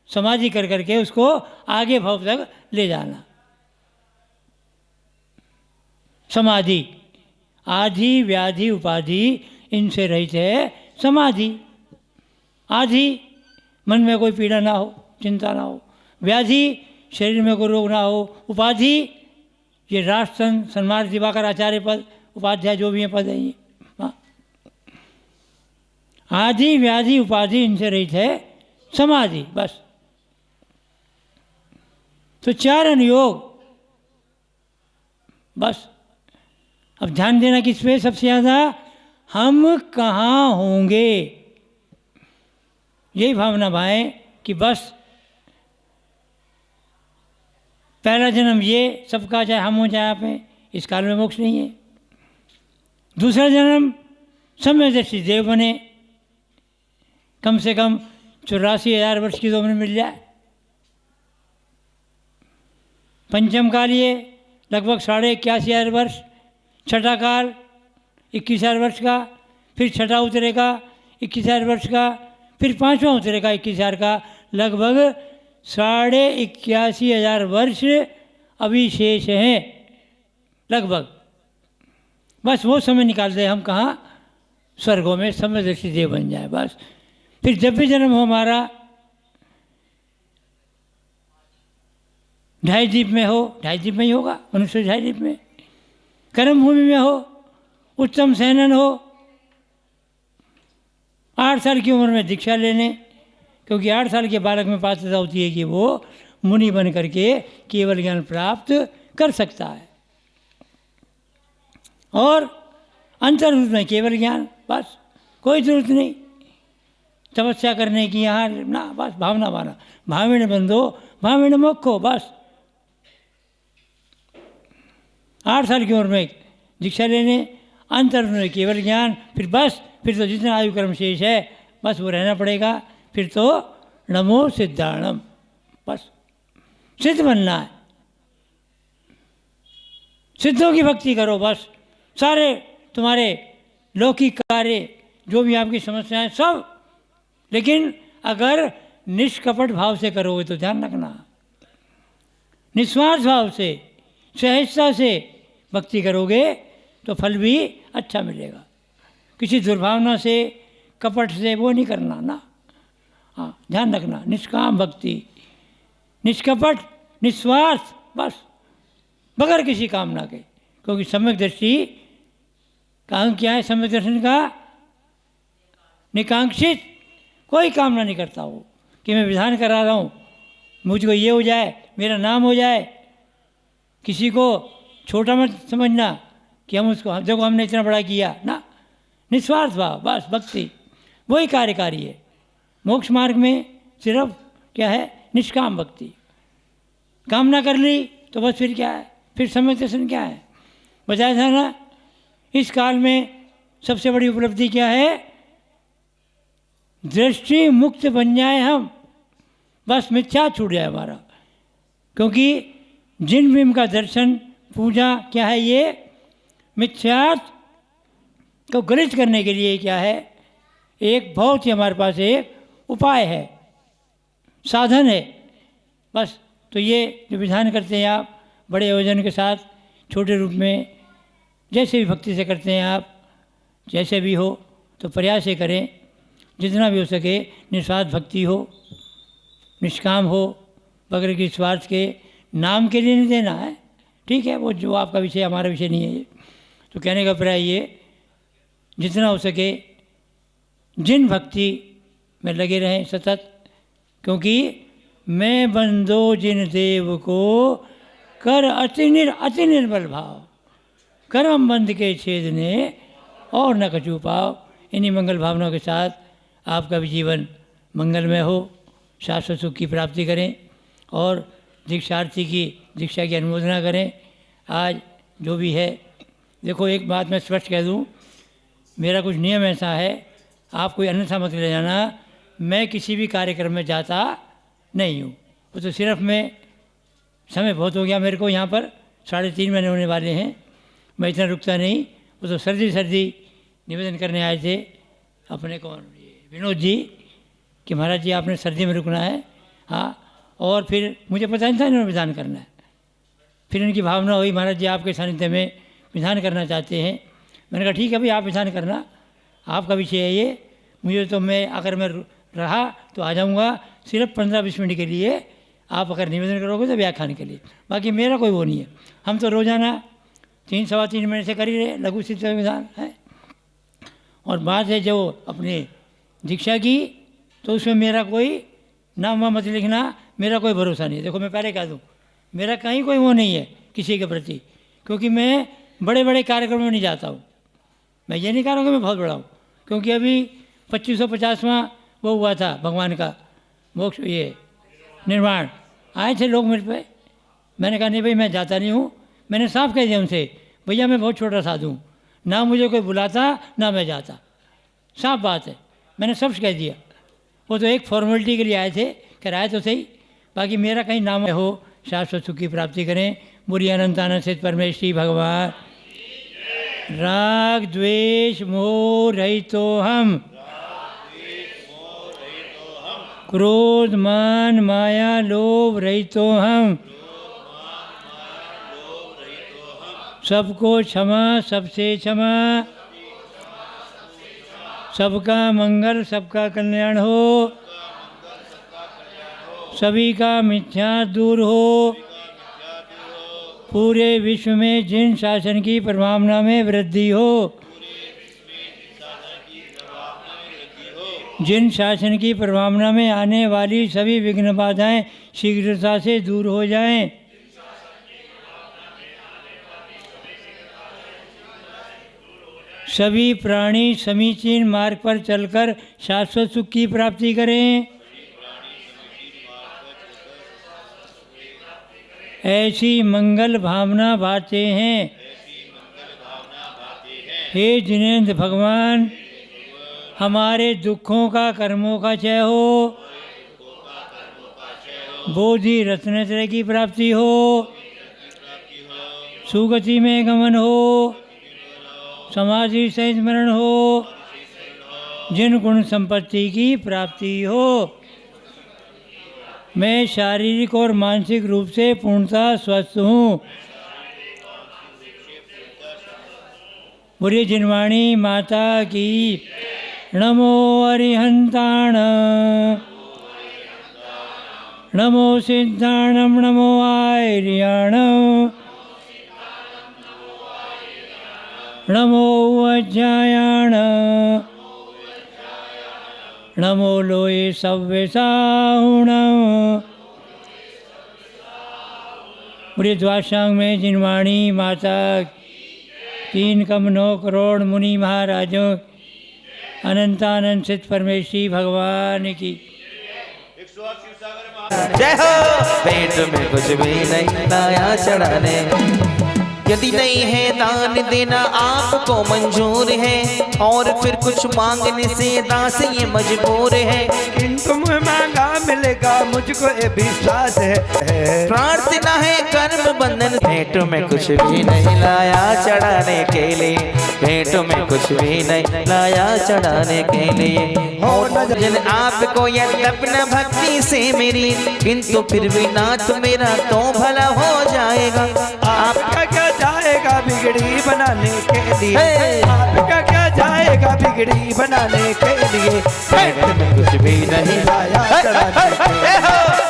समाधि कर करके उसको आगे भाव तक ले जाना। समाधि, आधि व्याधि उपाधि इनसे रहित है समाधि। आधि, मन में कोई पीड़ा ना हो, चिंता ना हो। व्याधि, शरीर में कोई रोग ना हो। उपाधि, ये राष्ट्र सन्मार्ग दिवाकर आचार्य पद, उपाध्याय जो भी हैं पद है ये। हाँ, आधि व्याधि उपाधि इनसे रहित है समाधि, बस। तो 4 अनुयोग, बस। अब ध्यान देना किस पे सबसे ज़्यादा? हम कहाँ होंगे, यही भावना भाएं कि बस पहला जन्म ये सबका, चाहे हम हो चाहे आप हैं, इस काल में मोक्ष नहीं है। दूसरा जन्म सम्यदर्शी देव बने, कम से कम 84,000 वर्ष की तो उम्र मिल जाए। पंचम काल ये लगभग 81,500 वर्ष। छठा काल 21,000 वर्ष का, फिर छठा उतरेगा 21,000 वर्ष का, फिर पाँचवां उतरेगा 21,000 का। लगभग 81,500 वर्ष अभी शेष हैं लगभग। बस वो समय निकाल दे हम कहाँ? स्वर्गों में समदर्शी देव बन जाए, बस। फिर जब भी जन्म हो हमारा, ढाई द्वीप में हो, ढाई द्वीप में ही होगा, मनुष्य ढाई द्वीप में। कर्म भूमि में हो, उत्तम सैनन हो, 8 साल की उम्र में दीक्षा लेने, क्योंकि 8 साल के बालक में पात्रता होती है कि वो मुनि बन करके केवल ज्ञान प्राप्त कर सकता है। और अंतर्रूप में केवल ज्ञान, बस। कोई जरूरत नहीं तपस्या करने की यहाँ ना, बस भावना माना। भावेण बंधो भावेण मोक्षो, बस। 8 साल की उम्र में दीक्षा लेने, अंतर्रूप में केवल ज्ञान, फिर बस। फिर तो जितना आयु कर्म शेष है बस वो रहना पड़ेगा। फिर तो नमो सिद्धाणम, बस सिद्ध बनना है। सिद्धों की भक्ति करो, बस। सारे तुम्हारे लौकिक कार्य जो भी आपकी समस्याएं सब, लेकिन अगर निष्कपट भाव से करोगे तो ध्यान रखना, निस्वार्थ भाव से सहजता से भक्ति करोगे तो फल भी अच्छा मिलेगा। किसी दुर्भावना से, कपट से वो नहीं करना ना। हाँ, ध्यान रखना, निष्काम भक्ति, निष्कपट, निस्वार्थ, बस, बगैर किसी कामना के। क्योंकि सम्यक दृष्टि का अंग क्या है? सम्यक दर्शन का निकांक्षित, कोई कामना नहीं करता वो कि मैं विधान करा रहा हूँ, मुझको ये हो जाए, मेरा नाम हो जाए। किसी को छोटा मत समझना कि हम उसको, देखो हमने इतना बड़ा किया ना। निस्वार्थ भाव, बस भक्ति, वही कार्यकारी है। मोक्ष मार्ग में सिर्फ क्या है? निष्काम भक्ति। कामना कर ली तो बस फिर क्या है? फिर सम्यक दर्शन क्या है? बताया था ना, इस काल में सबसे बड़ी उपलब्धि क्या है? दृष्टि मुक्त बन जाए हम, बस मिथ्या छूट जाए हमारा। क्योंकि जिन बिंब का दर्शन, पूजा क्या है? ये मिथ्यात्व को गलित करने के लिए क्या है? एक बहुत ही हमारे पास एक उपाय है, साधन है, बस। तो ये जो विधान करते हैं आप बड़े आयोजन के साथ, छोटे रूप में, जैसे भी भक्ति से करते हैं आप, जैसे भी हो, तो प्रयास से करें, जितना भी हो सके निस्वार्थ भक्ति हो, निष्काम हो, बगैर किसी स्वार्थ के। नाम के लिए नहीं देना है, ठीक है, वो जो आपका विषय, हमारा विषय नहीं है ये। तो कहने का प्राय ये, जितना हो सके जिन भक्ति में लगे रहें सतत। क्योंकि मैं बंदो जिन देव को कर अति निर्बल भाव, कर्म बंध के छेदने और न कछु पाओ। इन्हीं मंगल भावनाओं के साथ आपका भी जीवन मंगलमय हो, शाश्वत सुख की प्राप्ति करें और दीक्षार्थी की दीक्षा की अनुमोदना करें। आज जो भी है, देखो एक बात मैं स्पष्ट कह दूं, मेरा कुछ नियम ऐसा है, आप कोई अन्यथा मत ले जाना, मैं किसी भी कार्यक्रम में जाता नहीं हूँ। वो तो सिर्फ मैं, समय बहुत हो गया मेरे को, यहाँ पर 3.5 महीने होने वाले हैं, मैं इतना रुकता नहीं। वो तो सर्दी निवेदन करने आए थे अपने कौन विनोद जी कि महाराज जी आपने सर्दी में रुकना है। हाँ, और फिर मुझे पता नहीं था इन्होंने विधान करना है। फिर इनकी भावना हुई महाराज जी आपके सानिध्य में विधान करना चाहते हैं। मैंने कहा ठीक है भाई, आप विधान करना, आपका विषय है ये। मुझे तो अगर मैं रहा तो आ जाऊँगा सिर्फ 15-20 मिनट के लिए, आप अगर निवेदन करोगे तो व्याख्यान के लिए, बाकी मेरा कोई वो नहीं है। हम तो रोज़ाना 3-3.25 मिनट से कर ही रहे लघु शिक्षा विधान है। और बात है जो अपने दीक्षा की, तो उसमें मेरा कोई नाम मत लिखना, मेरा कोई भरोसा नहीं है। देखो मैं पहले कह दूँ, मेरा कहीं कोई वो नहीं है किसी के प्रति, क्योंकि मैं बड़े बड़े कार्यक्रमों में नहीं जाता हूँ। मैं ये नहीं कह रहा हूँ कि मैं बहुत बड़ा हूँ, क्योंकि अभी 2550वां वो हुआ था भगवान का मोक्ष ये निर्माण, आए थे लोग मेरे पे। मैंने कहा नहीं भाई मैं जाता नहीं हूँ। मैंने साफ कह दिया उनसे, भैया मैं बहुत छोटा साधु हूँ, ना मुझे कोई बुलाता ना मैं जाता, साफ बात है, मैंने सब कह दिया। वो तो एक फॉर्मेलिटी के लिए आए थे, कह आए तो सही, बाकी मेरा कहीं नाम हो। शाश्वत सुख की प्राप्ति करें। बुरी अनंत आनंद सिद्ध परमेश्वरी भगवान। राग द्वेष मोह रहितो हम, क्रोध मान माया लोभ रहितो हम, सबको क्षमा सबसे क्षमा, सबका मंगल सबका कल्याण हो, सभी का मिथ्या दूर हो, पूरे विश्व में जिन शासन की प्रभावना में वृद्धि हो, जिन शासन की प्रभावना में आने वाली सभी विघ्न बाधाएं शीघ्रता से दूर हो जाएं, सभी प्राणी समीचीन मार्ग पर चलकर शाश्वत सुख की प्राप्ति करें। ऐसी मंगल भावना बातें हैं। हे जिनेंद्र भगवान, हमारे दुखों का कर्मों का क्षय हो, बोधि रत्नत्रय की प्राप्ति हो, सुगति में गमन हो, समाधि सहित स्मरण हो, जिन गुण संपत्ति की प्राप्ति हो। मैं शारीरिक और मानसिक रूप से पूर्णतः स्वस्थ हूँ। बुरी जिनवाणी माता की। नमो अरिहंताण, नमो सिद्धाणम, नमो आर्याण, नमो अज्ञायाण, नमो लोये सव्यसाहुण। बुरी द्वाशांग में जिनवाणी माता 3,9 करोड़ मुनि महाराजों अनंतानंद सिद्ध परमेश्वरी भगवान की जय हो। पेट में कुछ भी नहीं लाया चढ़ाने, यदि नहीं है दान देना आपको मंजूर है, और फिर कुछ मांगने से दास ये मजबूर है। किंतु मांगा मिलेगा मुझको ये विश्वास है। प्रार्थना है कर्म बंधन, पेट में कुछ भी नहीं लाया चढ़ाने के लिए, पेट में कुछ भी नहीं लाया चढ़ाने के लिए। हो जन आपको यद्यपि भक्ति से मेरी, किंतु फिर भी नाथ मेरा तो भला हो जाएगा। आपका क्या जाएगा बिगड़ी बनाने के लिए, आपका क्या जाएगा बिगड़ी बनाने के लिए। पेट में कुछ भी नहीं लाया चढ़ाने के लिए,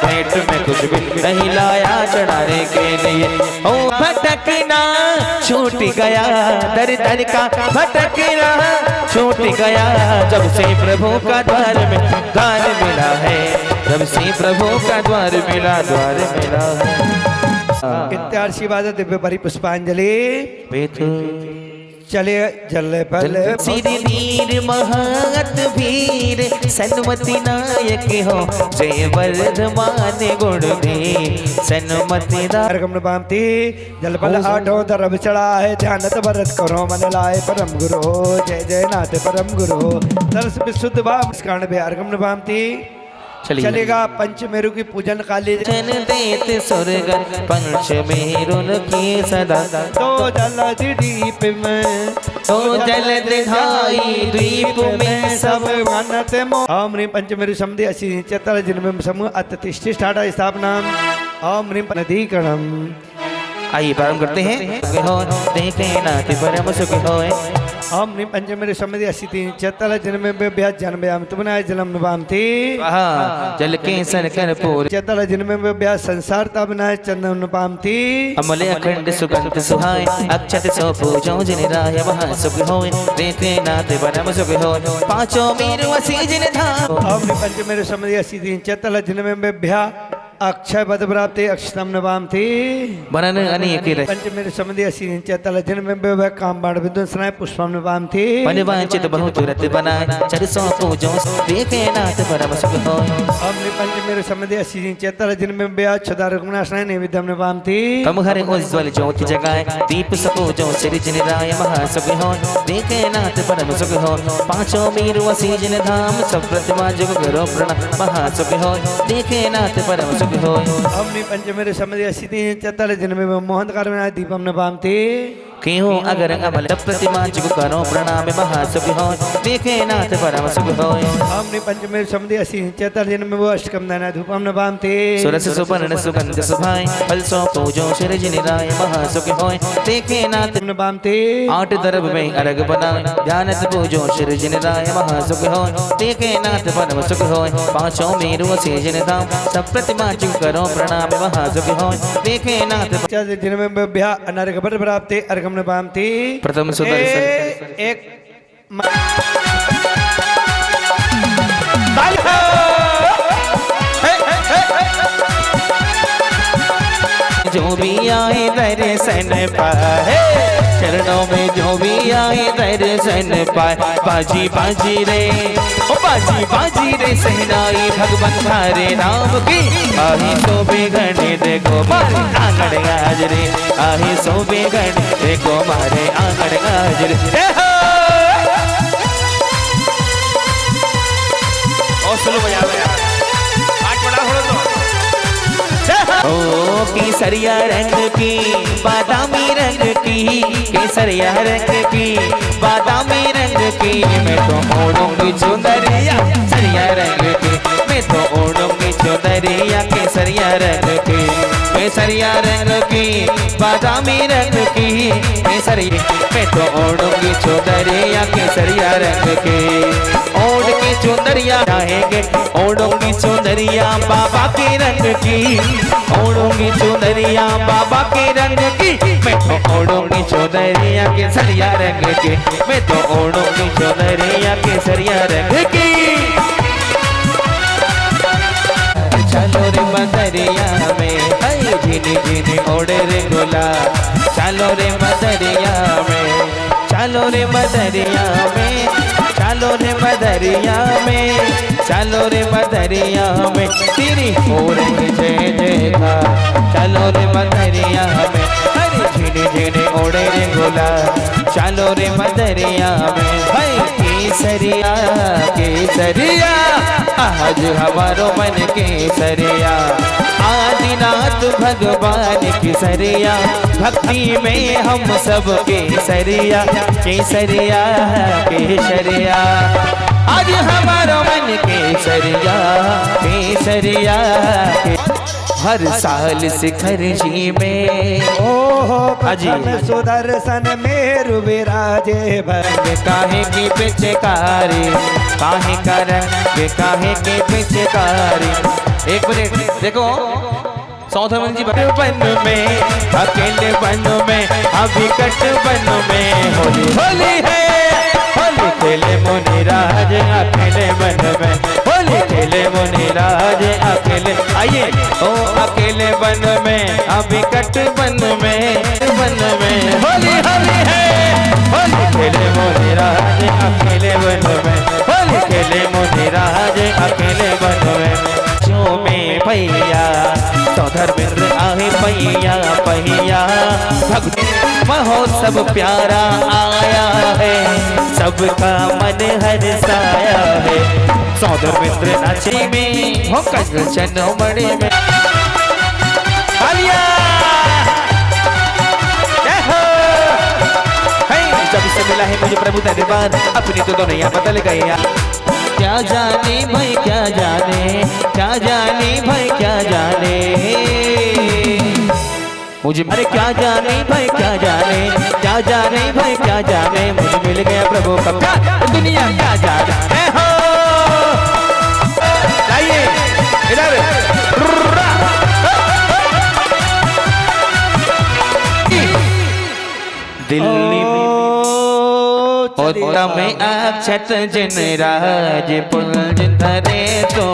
पेट में कुछ भी नहीं लाया चढ़ाने के लिए। ओ भटकना छूट गया, दर दर का भटकना छूट गया, जब से प्रभु का द्वार मिला है, जब से प्रभु का द्वार मिला है। इत्याशीवाद दिव्य परि पुष्पांजलि पेतु चले जल पल सिर वीर महात वीर सन्मति नायक हो जय वर्धमान गुण भी सन्मति अर्घम पामती जल पल आठो दरब चढ़ा है ध्यानत भरत करो मन लाए परम गुरु जय जय नाथ परम गुरु तरस विशुद्ध भाव कारण भी अर्घम पामती चलेगा पंचमेरु की पूजन काली जन देत स्वर्ग पंचमेरुन की सदा तो जल द्वीप में तो जल दिखाई द्वीप में सब मानत मो ओम ह्रीं पंचमेरु समिति असी चतर जिनमें समूह अतिष्ठि ठाड़ा स्थापना ओम ह्रीं नदीकरणम। आइए प्रारंभ करते हैं हो देखे नाथ परम सुख होए ओम ह्रीं पंचमेरु समिति असी चतर जिनमें ब्याज जन्मयाम तुमने जन्म निभामती जल के सर कर्पूर चतर जिनमें ब्याज संसार तबनाय चंदन पामती अमल अखंड सुगंध सुहाय अक्षत सो पूजो जिन राय वहाँ सुख होए देखे नाथ परम सुख होए पांचों मेरु असी जिन धाम ओम ह्रीं पंचमेरु समिति असी चतर जिनमें ब्याह अक्षय पद प्राप्ति अक्षतम नवाम थी बनन अनेक पंचमेरु समिति असी चतल जिनमें वह काम बाण विद्वंसनाय पुष्पम नवाम थी मनवांचित बहुत रत बनाए चरसों पूजो देखे नाथ परम सुख होए ओम ह्रीं पंचमेरु समिति असी चतल जिनमें ब्याह छदा रुग्णासनाय नैवेद्यम नवाम थी तम हर उज्ज्वल ज्योति जगाए दीप सपूजो सिर जिन राय महा सुख होए देखे नाथ परम सुख होए पांचों मेरु असी जिन धाम सब प्रतिमा जुग करो प्रणाम महा सुख होए देखे नाथ परम सुख होए ओम ह्रीं पंचमेरु समिति असी चतल जिनमें मोहन कारणाय दीपम नवाम थी क्यों अगर अमल प्रतिमा जुग करो प्रणाम महा सुख होए देखे नाथ परम सुख होए ओम ह्रीं पंचमेरु समिति असी चतल जिनमें वो अष्टकम दाना धूपम नवाम थी सुरस सुपर्ण सुगंध सुभाए फल सो पूजो सिर जिन राय महा सुख होए देखे नाथ नवाम थी आठ दरब में अर्घ बनाए ध्यानत पूजो सिर जिन राय महा सुख होए देखे नाथ परम सुख होए पांचों मेरु असी जिन धाम सब प्रतिमा जुग करो प्रणाम महा सुख होए देखे नाथ जिनमें ब्याह अनर्घ पद प्राप्ति अर्घम नवाम थी प्रथम सुदर्शन एक जो भी आए दर्शन पाए चरणों में जो भी आए दर्शन पाए बाजी बाजी रे ओ बाजी रे सहनाई भगवान हरे राम की आही सोबे गणे देखो मारे आंगड़ आज रे आही सोबे गणे देखो मारे आंगड़ आज रे ओ सुनो बजा आज बड़ा हो तो ओ केसरिया रंग की बादामी रंग की केसरिया रंग की बादामी रंग की मैं तो ओढ़ूंगी चुनरिया सरिया रंग की मैं तो ओढ़ूंगी चुनरिया केसरिया रंग की केसरिया रंग की बादामी रंग की केसरिया मैं तो ओढ़ूंगी चुनरिया केसरिया रंग की ओढ़ के चुनरिया चाहेंगे ओढ़ूंगी चुनरिया बाबा के रंग की ओढ़ूंगी चुनरिया बाबा के रंग की मैं तो ओढ़ूंगी चुनरिया केसरिया रंग की मैं तो ओढ़ूंगी चुनरिया केसरिया रंग की चलो रे मदरिया में हई झिनी झिनी ओढ़े रे गोला चलो रे मदरिया में चलो रे मदरिया में चलो रे मदरिया में चलो रे मदरिया में तेरी हो रही जय जयकार चलो रे मदरिया में हरे झिने झिने ओढ़े रे गोला चलो रे मदरिया में भाई केसरिया केसरिया आज हमारो मन केसरिया आदिनाथ भगवान केसरिया भक्ति में हम सब केसरिया केसरिया केसरिया आज हमारा मन केसरिया केसरिया हर साल शिखर जी में ओहो अजी सुदर्शन मेरु विराजे भर काहे की पिचकारी काहे कारण काहे के पिचकारी एक मिनट देखो सौधवन जी बन में, अकेले बन में, अभी कट बन में होली होली है। होली खेले मुनिराज अकेले बन में, होली खेले मुनिराज अकेले। आइए ओ अकेले बन में, अभी कट बन में, होली होली है। होली खेले मुनिराज अकेले बन में, होली खेले मुनिराज अकेले बन में। जो में भैया सौधर्मिंद्र आहे पैया पैया, भक्ति महोत्सव प्यारा आया है, सबका मन हर्षाया है। सौधर्मिंद्र नाचे में हो कंचन बड़े में आलिया जब से मिला है मुझे प्रभु दरबार, अपनी तो दुनिया बदल गया। क्या जाने भाई क्या जाने, क्या जाने भाई क्या जाने मुझे, अरे क्या जाने भाई क्या जाने, क्या जाने भाई क्या जाने मुझे मिल गया प्रभु का प्यार, दुनिया क्या जाने हो। आइए इधर दिल्ली होता में अक्षत जिन राज पुंज धरे तो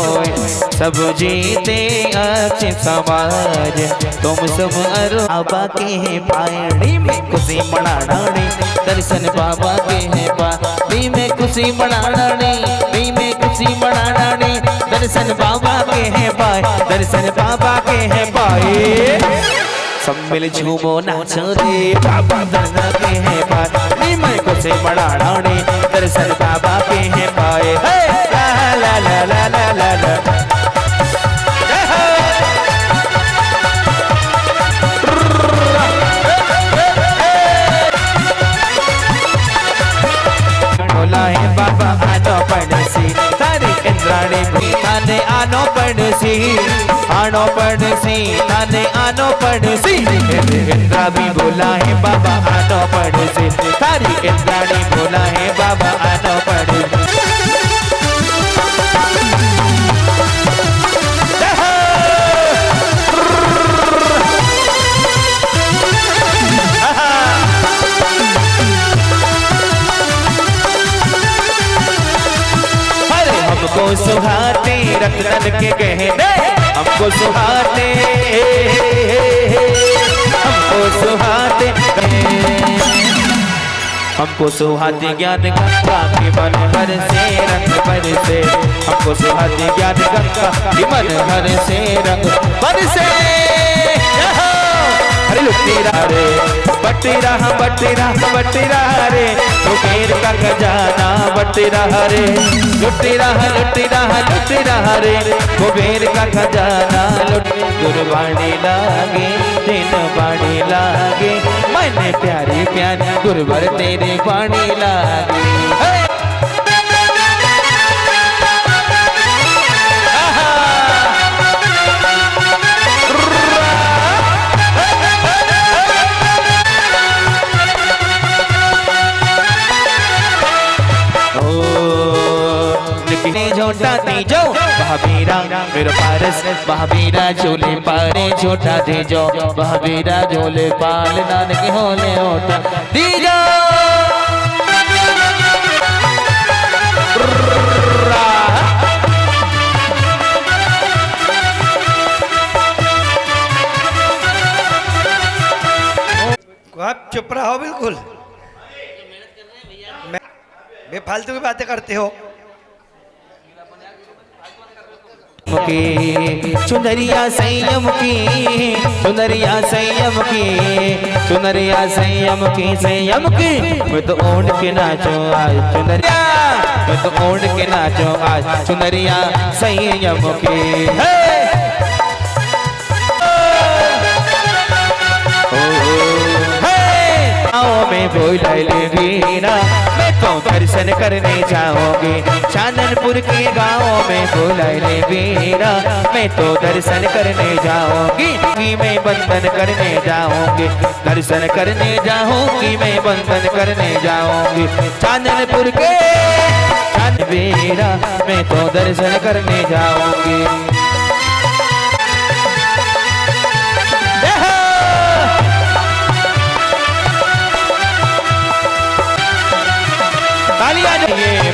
सब जीते अक्षय समाज। तुम सब अरु बाबा के हैं पायड़ी में खुशी मनाने, दर्शन बाबा के हैं पायड़ी में खुशी मनाने, में खुशी मनाने, दर्शन बाबा के हैं पाए, दर्शन बाबा के हैं पाए। सब मिल झूमो नाचो रे बाबा दर्शन के हैं पाए, मैं खुशी मनाने, दर्शन बाबा के हैं पाए। ला ला ला ला ला ला ला बाबा आनो पड़सी तारे इंद्राणी भी थाने आनो पड़सी, आनो पड़सी थाने आनो पड़सी। इंद्रा भी बोला है बाबा आनो पड़सी, तारी इंद्राणी बोला है बाबा आनो पड़सी। हमको सुहाते रतन के गहने, हमको सुहाते, हमको सुहाते, हमको सुहाते ज्ञान गंगा के मन हर से रंग पर से, हमको सुहाते ज्ञान गंगा के मन हर से रंग पर से। अरे लुटेरा रे बटेरा बटेरा बटेरा रे, कुबेर का खजाना बटेरा रे, लुटेरा लुटेरा लुटेरा रे, कुबेर का खजाना लुट। गुरबाणी लागे दिन बाणी लागे, मैंने प्यारी प्यारी गुरबर तेरे बाणी लागे। झोटा दे जो महावीरा मेरा पारस, महावीरा झोले पारे झोटा दे जो, महावीरा झोले पाल नानक होले ओटा दी जो। आप चुप रहो बिल्कुल, बेफालतू की बातें करते हो। चुनरिया संयम की, चुनरिया संयम की, चुनरिया संयम की, संयम की। मैं तो ओढ़ के नाचो आज चुनरिया, मैं तो ओढ़ के नाचो आज चुनरिया संयम की। में बोला वीरा मैं तो दर्शन करने जाओगे, चांदनपुर के गाँव में बोला वीरा मैं तो दर्शन करने जाऊंगी, मैं बंधन करने जाऊंगी, दर्शन करने जाऊंगी, मैं बंधन करने जाऊंगी। चांदनपुर के वीरा मैं तो दर्शन करने जाऊंगी।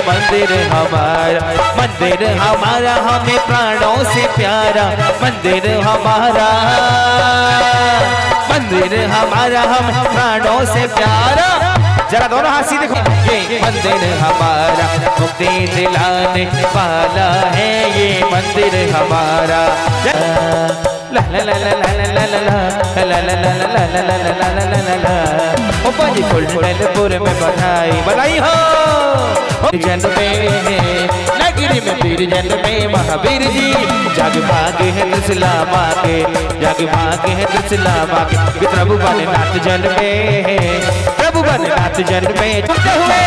मंदिर हमारा हमें प्राणों से प्यारा मंदिर हमारा हम प्राणों से प्यारा। जरा दोनों हाथ सीधे देखो, ये मंदिर हमारा मुक्ति दिलाने वाला है, ये मंदिर हमारा। ला ला ला ला ला ला ला ला ला ला ला ला जी फुलपुर में बधाई हो जन में नगरी में वीर जन में महावीर जी जग भागे हैं त्रिशला माँ के, जग भागे हैं त्रिशला माँ के। प्रभु भोलेनाथ जन में, प्रभु भोलेनाथ जन में जुटे हुए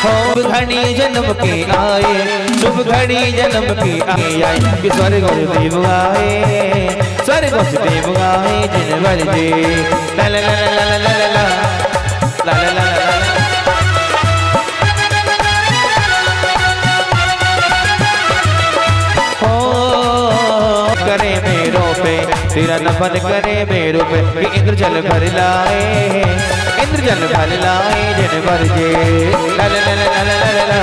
शुभ घड़ी जन्म के आए, शुभ घड़ी जन्म के आए कि स्वर्ग और देव आए, स्वर्ग और देव आए जिन वर जे ला ला ला ला ला ला ला ला ला ला ला करे मेरो पे तेरा नफल करे मेरो पे कि इंद्र जल भर लाए, इंद्र जल भर लाए जिन भर जे ला ला ला ला ला ला ला।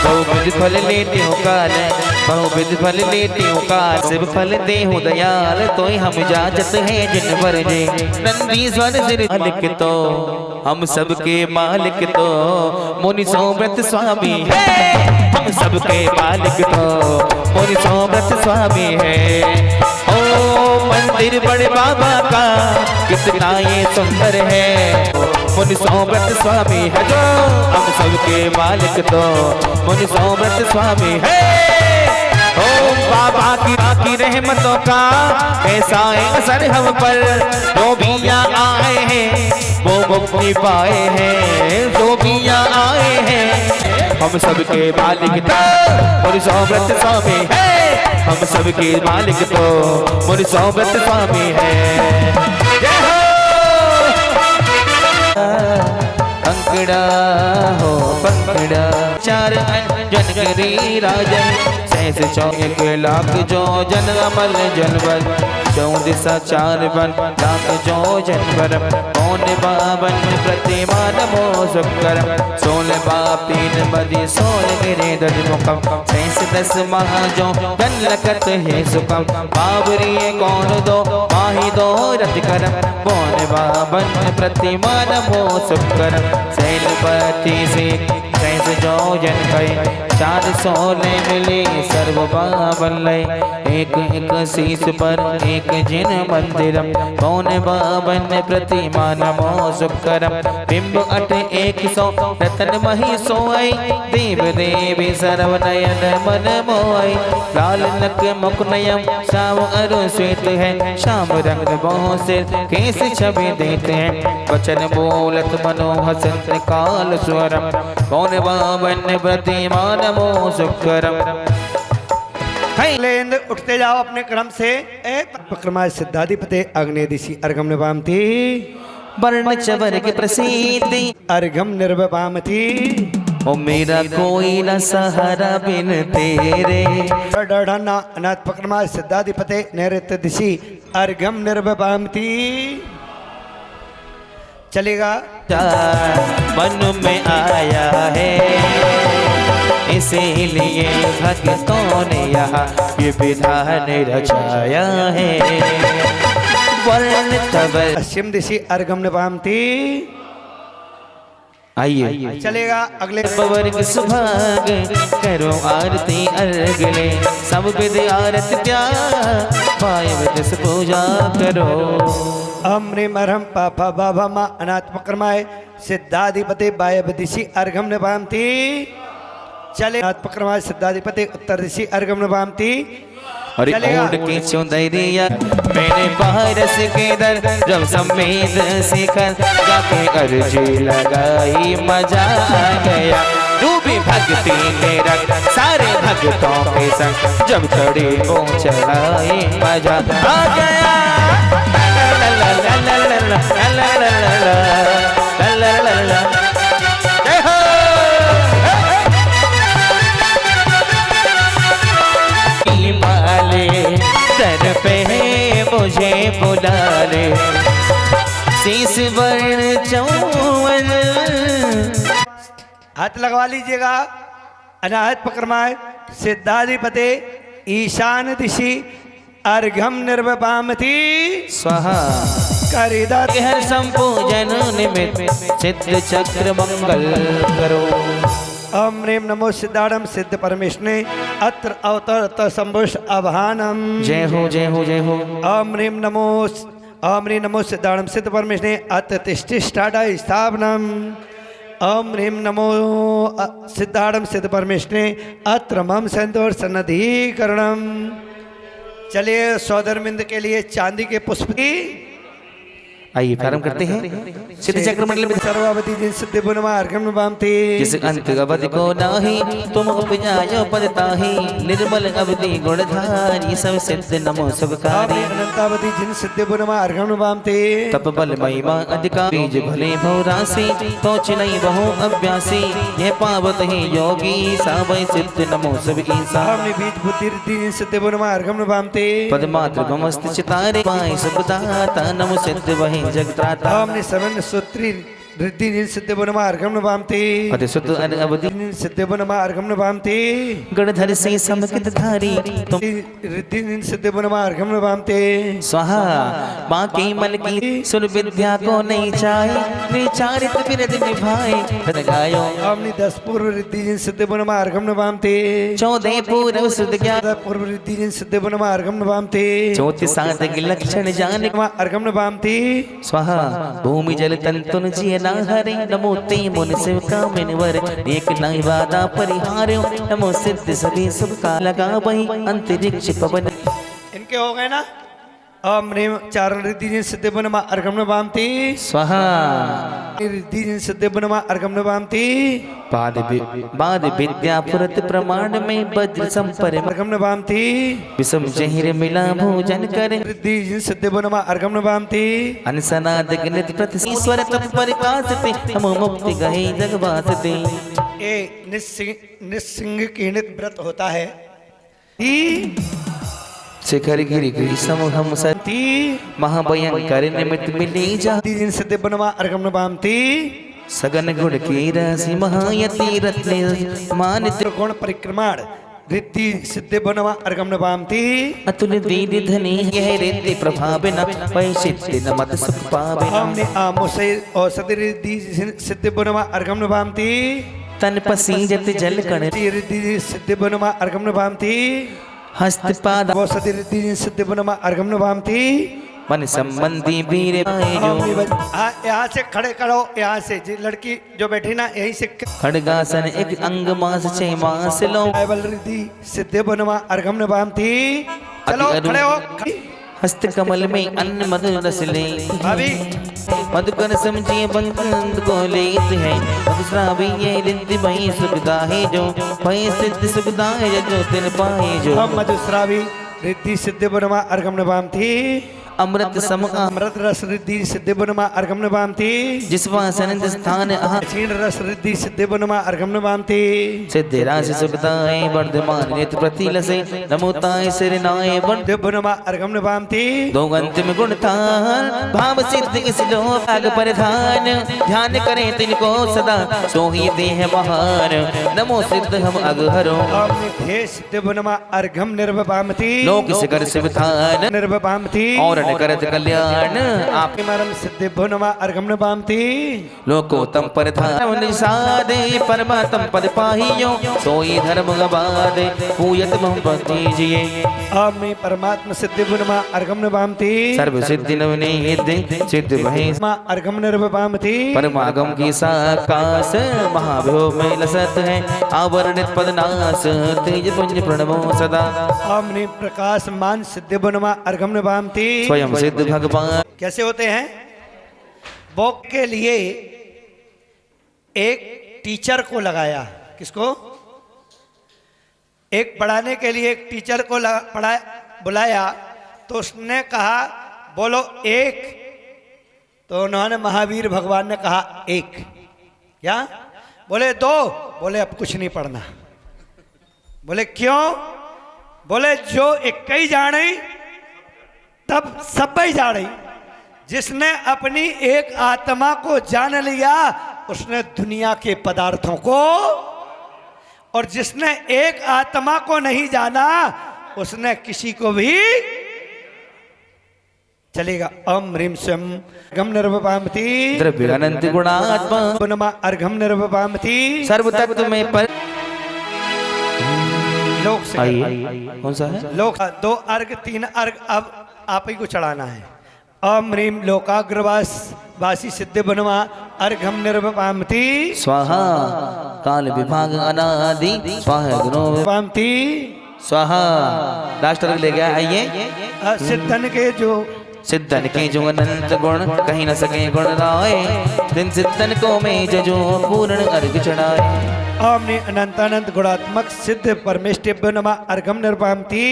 बहुविध फल लेती हूँ काल, बहुविध फल लेती हूँ काल, सिर्फ फल दे हूँ दयाल तो हम इजाजत है जिन भर जे। नंदीश्वर सिर मालिक तो हम सबके मालिक तो मुनि सोमव्रत स्वामी है, हम सबके मालिक तो मुनि सोमव्रत स्वामी है। ओ मंदिर बड़े बाबा का कितना ये सुंदर है, मुनि सोमव्रत स्वामी है जो हम सबके मालिक तो मुनि सोमव्रत स्वामी है। ओम बाबा की रहमतों का ऐसा है असर हम पर, जो भी यहाँ आए हैं वो मुक्ति पाए हैं, जो भी यहाँ आए हैं हम सबके मालिक तो मुनि सोमव्रत स्वामी है, हम सबके मालिक तो मुनि सोमव्रत स्वामी है। जय हो पंकड़ा हो पंकड़ा चार अंजन गिरी राजन सहस 1 लाख जो जन अमल जनवर 14 चार बन लाख जो जनवर कौन बाबन प्रतिमा नमो शुक्र 16 बाप 3 बदी 16 गिरे दज मुकम सहस 10 मह जो गन लकत है सुकम बाबरी कौन दो माही दो रत करम कौन बाबन प्रतिमा नमो शुक्र सैलपति से सहस जो जन कई 416 मिले सर्व बाबन लय एक शीश पर एक जिन मंदिरम कौन बाबन प्रतिमा नमो शुक्रम बिंब 8 100 रतन मही सोई देव देवी सर्व नयन मन मोई लाल नक मुख नयम श्याम अरु श्वेत है श्याम रंग बहु सिर केस छवि देते हैं वचन बोलत मनो हसंत काल स्वरम कौन बाबन प्रतिमा नमो शुक्रम। लेंद उठते जाओ अपने क्रम से। पक्रमाय सिद्धाधिपते अग्नि दिशि अर्घम निभामती वर्ण चवर की प्रसिद्धि अर्घम निर्वपामती ओ मेरा कोई न सहारा बिन तेरे डढ़ना अनाथ पक्रमाय सिद्धाधिपते नैऋत्य दिशि अर्घम निर्वपामती। चलेगा मन में आया है इसीलिए भक्तों ने यहाँ ये विधान रचाया है वर्ण तवर पश्चिम दिशि अर्घम निभामती। आइए चलेगा अगले वर्ग सुभाग करो आरती अर्गले सब विध आरती त्याग पाए विद पूजा करो। अम्रे मरहम पापा बाबा माँ अनाथ पक्रमाय सिद्धाधिपति बायब दिशि अर्घम निभामती। चले अनाथ पक्रमाय सिद्धाधिपति उत्तर दिशि अर्घम निभामती। और ओढ़ के चौंदरिया मैंने पारस के दर जब समेत शिखर जाके अर्जी लगाई मजा आ गया डूबी भक्ति में रंग सारे भक्तों के संग जब चढ़ी वो चढ़ाई मजा आ गया। दर पे मुझे बुला ले शेष वर्ण चौवन। हाथ लगवा लीजिएगा। अनाहत पक्रमाय सिद्धाधिपते ईशान दिशि अर्घ्यम निर्वपामति स्वाहा। करिदत् हर संपूजन निमित्त सिद्ध चक्र मंगल करो। ओम ह्रीं नमो सिद्धाणम सिद्ध परमेश्वरे अत्र अवतरत संभुष अभानम। जय हो जय हो जय हो। ओम ह्रीं नमो सिद्धाणम सिद्ध परमेश्वरे अत्र तिष्ठिष्ठाडा स्थापनम। ओम ह्रीं नमो सिद्धाणम सिद्ध परमेश्वरे अत्र मम संतोष सन्नधिकरणम। चलिए सौधर्मिंद के लिए चांदी के पुष्प की आइए प्रारंभ करते हैं। सिद्ध चक्र मंडल में सर्वावधि जिन सिद्धि बुनमा अर्घम बामते जिस अंत अवधि को नाही तुम उपजायो पद ताही। निर्मल अवधि गुणधारी सब सिद्ध नमो सबकारी। अनंतावधि जिन सिद्धि बुनमा अर्घम बामते तप बल महिमा अधिकार बीज भले भव राशि पहुँच नहीं बहु अभ्यासी। यह पावत ही योगी सावय सिद्ध नमो सब ईसा। हमने बीज बुद्धि रिद्धि जिन सिद्धि बुनमा अर्घम बामते पदमात्र मस्त चितारे पाए सुखदाता नमो सिद्ध वही जगत्राता। हमने समन सूत्री रिद्धि जिन सिद्धि बुनमा अर्घम बामते पद सुत अवधि जिन सिद्धि बुनमा अर्घम बामते गणधर से समकित धारी तुम रिद्धि जिन सिद्धि बुनमा अर्घम बामते स्वाहा। बाकी मन की सुन विद्या को नहीं चाहे विचारित विरद निभाए पद गायो। हमने 10 पूर्व रिद्धि जिन सिद्धि बुनमा अर्घम बामते 14 पूर्व सुध ज्ञान पूर्व रिद्धि जिन सिद्धि बुनमा अर्घम बामते 34 साधक लक्षण जान अर्घम बामते स्वाहा। भूमि जल तन तुन जिय ना हरे नमो ते मुन शिव कामिन वर एक नहीं वादा परिहार्यो। नमो सिद्ध सभी सब का लगा वही अंतरिक्ष पवन। इनके हो गए ना। ओम ह्रीं चारण रिद्धि जिन सिद्धि बुनमा अर्घम बामते स्वाहा। रिद्धि जिन सिद्धि बुनमा अर्घम बामते बाद विद्या फुरत प्रमाण में वज्र संपर अर्घम बामते विषम जहिर मिला भोजन करे। रिद्धि जिन सिद्धि बुनमा अर्घम बामते अनसनाद गणित प्रति ईश्वर तप परिकासते हम मुक्ति गहे जगवासते। ये निस्सिंग कीर्णित व्रत होता है। शिखर गिरि गिरि समूहम सती महाभयंकर निमित्त मिली जा। जिन सिद्धि बुनमा अर्घम बामते सगन गुण की राशि महायति रत्न मानित गुण परिक्रमाण रिद्धि सिद्धि बुनमा अर्घम बामते अतुल दीद धनी यह रिद्धि प्रभाव न वैशिष्ट न मत सुख पावे। हमने आमोसे औषधि रिद्धि सिद्धि बुनमा अर्घम बामते तन पसीजत जल कण रिद्धि सिद्धि बुनमा अर्घम बामते हस्तपाद औषधि रिद्धि सिद्धि बुनमा अर्घम बामते मन संबंधी वीर यहाँ से खड़े करो। यहाँ से जी लड़की जो बैठी ना यहीं से खड़गासन एक अंग मास 6 मास लो। रिद्धि सिद्धि बुनमा अर्घम बामते चलो खड़े हो। हस्त कमल में अन्न मधु रस ले भाभी मधुकर समझिए बंद को लेते हैं। मधुश्रावी ये रिद्धि वही सुविधा है जो वही सिद्ध सुविधा है जो तिन पाए जो। हम मधुश्रावी रिद्धि सिद्धि बुनमा अर्घम बामते अमृत सम अमृत रस रिद्धि सिद्धि बुनमा अर्घम बामते जिस वासन स्थान क्षीण रस रिद्धि सिद्धि बुनमा अर्घम बामते सिद्धि राशि सुखदाय वर्धमान नित प्रतिलसे नमोताय सिरनाय सिद्धि बुनमा अर्घम बामते दो अंतिम गुण थान भाव सिद्ध इस लोक परिधान ध्यान करें तिनको सदा सोही देह महान। नमो सिद्ध हम अगहरो ध्येय सिद्धि बुनमा अर्घम निर्वपामति लोक सिकर शिवथान निर्वपामति और करत कल्याण आप मरम सिद्धि बुनमा अर्घम बामति लोकोत्तम परिधान निषादे परमात्म पद पाहियो सोई धर्म गवादे पूयत मोहब्बती जिए। आमी परमात्मा सिद्धि बुनमा अर्घम बामति सर्व सिद्धि नवनीत सिद्ध भय अर्घम निर्वपामति परमागम की साकाश महाभ्यो में लसत है आवरणित पदनाश तेज पुंज प्रणमो सदा। आमने प्रकाश मान सिद्धि बुनमा अर्घम बामति स्वयं सिद्ध भगवान कैसे होते हैं। बोक के लिए एक टीचर को लगाया। किसको? एक पढ़ाने के लिए एक टीचर को बुलाया तो उसने कहा बोलो एक। तो उन्होंने महावीर भगवान ने कहा एक। क्या बोले? 2। बोले अब कुछ नहीं पढ़ना। बोले क्यों? बोले जो एक ही जाने तब सब ही जा रही जिसने अपनी एक आत्मा को जान लिया उसने दुनिया के पदार्थों को, और जिसने एक आत्मा को नहीं जाना उसने किसी को भी चलेगा। ओम ह्रीं स्वम अर्घम निर्वपामति द्रव्य अनंत गुणात्मा पुनमा अर्घम निर्वपामति सर्व तत्व में पर लोक से आइए कौन सा है? लोक 2 अर्घ 3 अर्घ अब आप ही को चढ़ाना है। ओम ह्रीं लोकाग्रवास वासी सिद्ध बनवा अर्घम निर्वपामति स्वाहा काल विभाग अनादि स्वाहा गुणो पामति स्वाहा। लास्ट तक ले गया। आइए सिद्धन के जो सिद्धन के जो अनंत गुण कहीं न सके गुण राय दिन सिद्धन को मैं जजो पूर्ण अर्घ चढ़ाए। ओम अनंत अनंत गुणात्मक सिद्ध परमेष्टिभ्यो नमः अर्घम निर्वपामति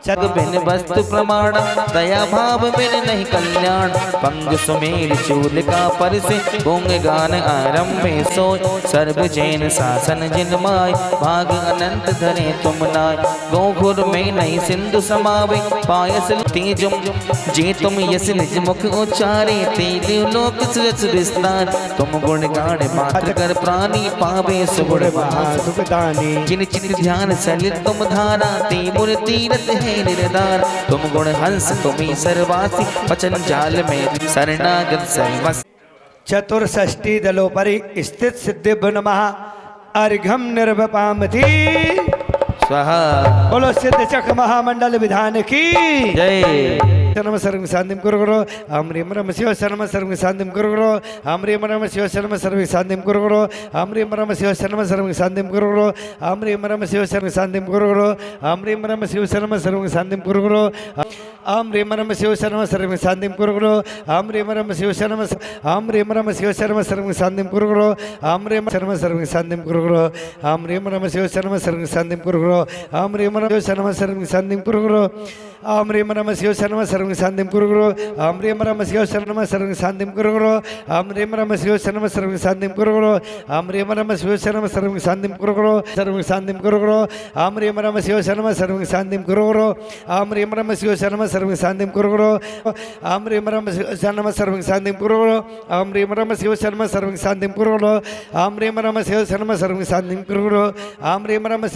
जग बिन वस्तु प्रमाण दया भाव बिन नहीं कल्याण पंग सुमेल चूल का पर से गुंग गान आरंभ में सोय सर्व जैन शासन जिन माय भाग अनंत धरे तुम नाय गोघुर में नहीं सिंधु समावे पायस तेजुम जे तुम यस निज मुख उच्चारे तेरे लोक सुरस विस्तार तुम गुण गान मात्र कर प्राणी पावे सुगुण सुखदानी जिन चित ध्यान सलित तुम धारा ते मुर तीरथ है निर्धार तुम गुण हंस तुम्ही सर्वासी वचन जाल में शरणागत सर्वस। चतुर्षष्टि दलोपरि स्थित सिद्धिभ्यो नमः अर्घम निर्वपामति स्वाहा। बोलो सिद्ध चक महामंडल विधान की जय। शर्म सर्व शांतिम कुरु गुरु हम ह्रीं रम शिव शर्म सर्व शांतिम कुरु गुरु हम ह्रीं रम शिव शर्म सर्व शांतिम कुरु गुरु हम ह्रीं रम शिव शर्म सर्व शांतिम कुरु गुरु हम ह्रीं रम शिव शर्म शांतिम कुरु गुरु हम ह्रीं रम शिव शर्म सर्व शांतिम कुरु गुरु हम ह्रीं रम शिव शर्म सर्व शांतिम कुरु गुरु हम ह्रीं रम शिव शर्म हम ह्रीं रम शिव शर्म सर्व शांतिम कुरु गुरु हम ह्रीं शर्म सर्व शांतिम कुरु गुरु हम ह्रीं रम शिव शर्म सर्व शांतिम कुरु गुरु हम ह्रीं रम शर्म सर्व शांतिम कुरु गुरु हम ह्रीं रम शिव शर्म सर्व शांतिम कुरु गुरु हम ह्रीं रम शिव शर्म सर्व शांतिम कुरु गुरु हम ह्रीं रम शिव शर्म सर्व शांतिम कुरु गुरु हम ह्रीं रम शिव शर्म सर्व शांतिम कुरु गुरु सर्व शांतिम कुरु गुरु हम ह्रीं रम शिव शर्म सर्व शांतिम कुरु गुरु हम ह्रीं रम शिव शर्म सर्व शांतिम कुरु गुरु हम ह्रीं रम शिव शर्म सर्व शांतिम कुरु गुरु हम ह्रीं रम शिव शर्म सर्व शांतिम कुरु गुरु हम ह्रीं रम शिव शर्म सर्व शांतिम कुरु गुरु हम ह्रीं रम